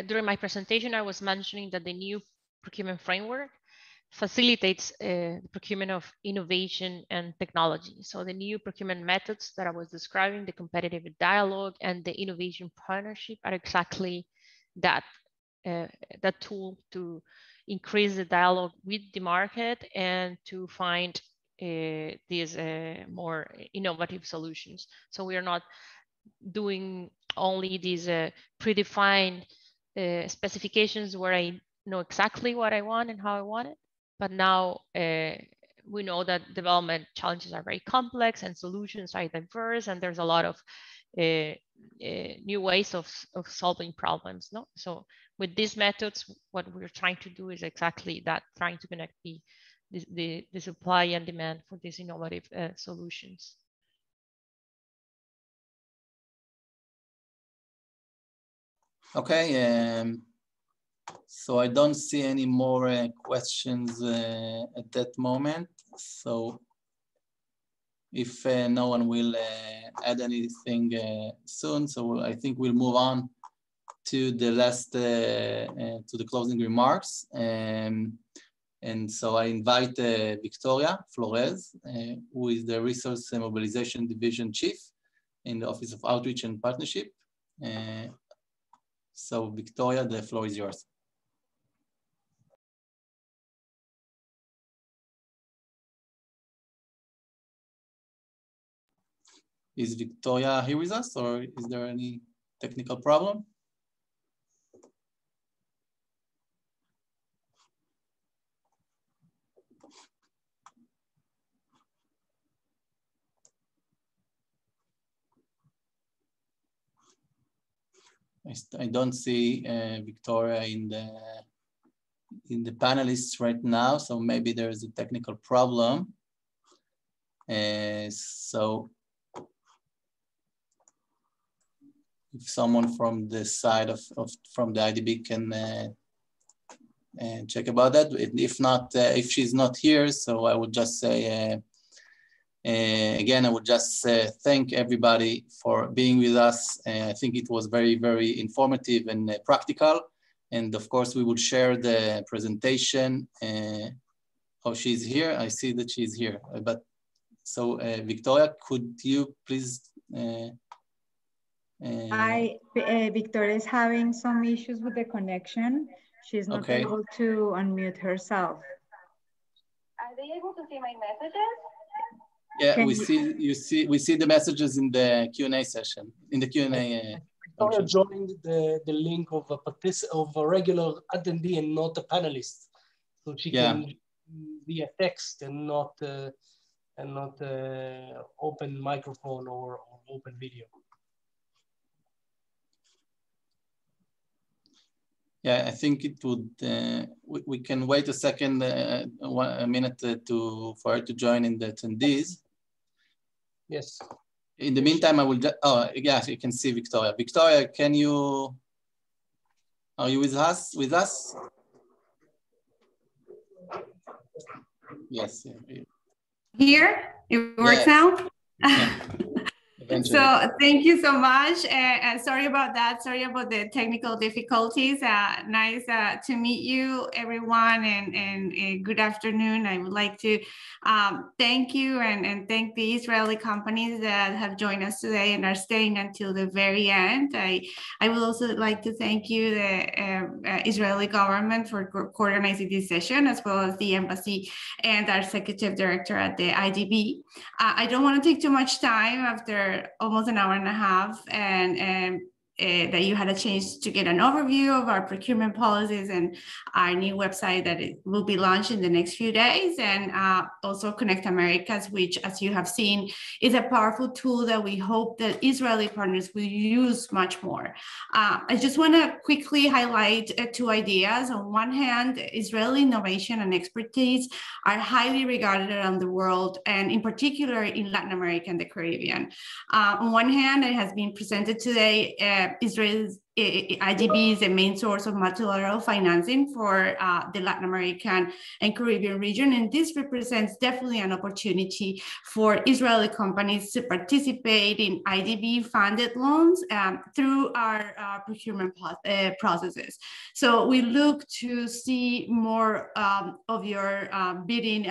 During my presentation, I was mentioning that the new procurement framework facilitates the procurement of innovation and technology. So the new procurement methods that I was describing, the competitive dialogue and the innovation partnership, are exactly that tool to increase the dialogue with the market and to find these more innovative solutions. So we are not doing only these predefined specifications where I know exactly what I want and how I want it. But now we know that development challenges are very complex and solutions are diverse, and there's a lot of new ways of solving problems. No, so with these methods, what we're trying to do is exactly that: trying to connect the supply and demand for these innovative solutions. Okay. So I don't see any more questions at that moment. So if no one will add anything soon, so I think we'll move on to the last, to the closing remarks. And so I invite Victoria Flores, who is the Resource Mobilization Division Chief in the Office of Outreach and Partnership. So Victoria, the floor is yours. Is Victoria here with us, or is there any technical problem? I don't see Victoria in the panelists right now, so maybe there is a technical problem. So if someone from the side from the IDB can check about that. If not, if she's not here, so I would just say, again, I would just thank everybody for being with us. I think it was very, very informative and practical. And of course, we will share the presentation. Oh, she's here. I see that she's here. But so, Victoria, could you please? Victoria is having some issues with the connection. She's not able to unmute herself. Are they able to see my messages? Yeah, we see the messages in the Q&A session, in the Q&A. Victoria joined the link of a regular attendee and not a panelist, so she can be a text and not open microphone or open video. Yeah, I think it would. We can wait a second, a minute for her to join in the attendees. Yes. In the meantime, I will. Oh, yeah, you can see Victoria. Victoria, can you? Are you with us? Yes. Here, it works now. Yeah. So thank you so much. Sorry about that. Sorry about the technical difficulties. Nice to meet you, everyone, and good afternoon. I would like to thank you and thank the Israeli companies that have joined us today and are staying until the very end. I would also like to thank you, the Israeli government, for coordinating this session, as well as the embassy and our executive director at the IDB. I don't want to take too much time after almost an hour and a half, and that you had a chance to get an overview of our procurement policies and our new website that it will be launched in the next few days, and also Connect Americas, which, as you have seen, is a powerful tool that we hope that Israeli partners will use much more. I just want to quickly highlight two ideas. On one hand, Israeli innovation and expertise are highly regarded around the world, and in particular in Latin America and the Caribbean. On one hand, it has been presented today, Israel's IDB is the main source of multilateral financing for the Latin American and Caribbean region, and this represents definitely an opportunity for Israeli companies to participate in IDB-funded loans through our procurement processes. So we look to see more of your bidding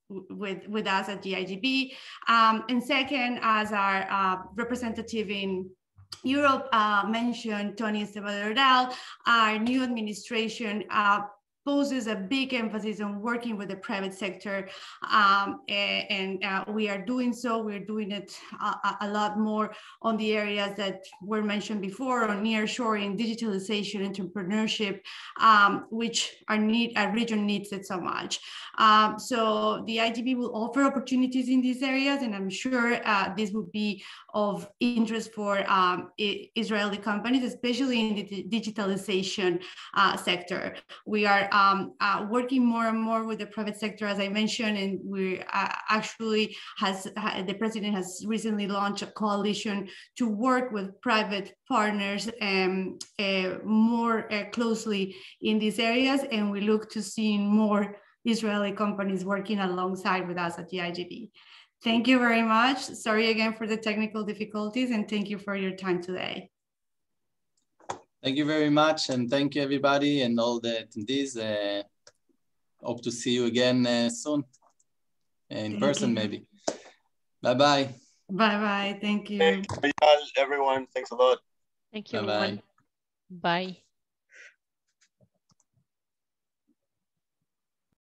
with us at the IDB. And second, as our representative in Europe mentioned, Tony Esteban-Dordal, our new administration poses a big emphasis on working with the private sector, and we are doing so. We're doing it a lot more on the areas that were mentioned before, on nearshoring, digitalization, entrepreneurship, which our region needs it so much. So the IDB will offer opportunities in these areas, and I'm sure this will be of interest for Israeli companies, especially in the digitalization sector. We are working more and more with the private sector, as I mentioned, and we actually the president has recently launched a coalition to work with private partners more closely in these areas, and we look to seeing more Israeli companies working alongside with us at the IGB. Thank you very much. Sorry again for the technical difficulties, and thank you for your time today. Thank you very much, and thank you everybody and all the attendees. Hope to see you again soon, in person maybe. Bye-bye. Bye-bye, thank you. Everyone, thanks a lot. Thank you, Bye-bye. everyone. Bye.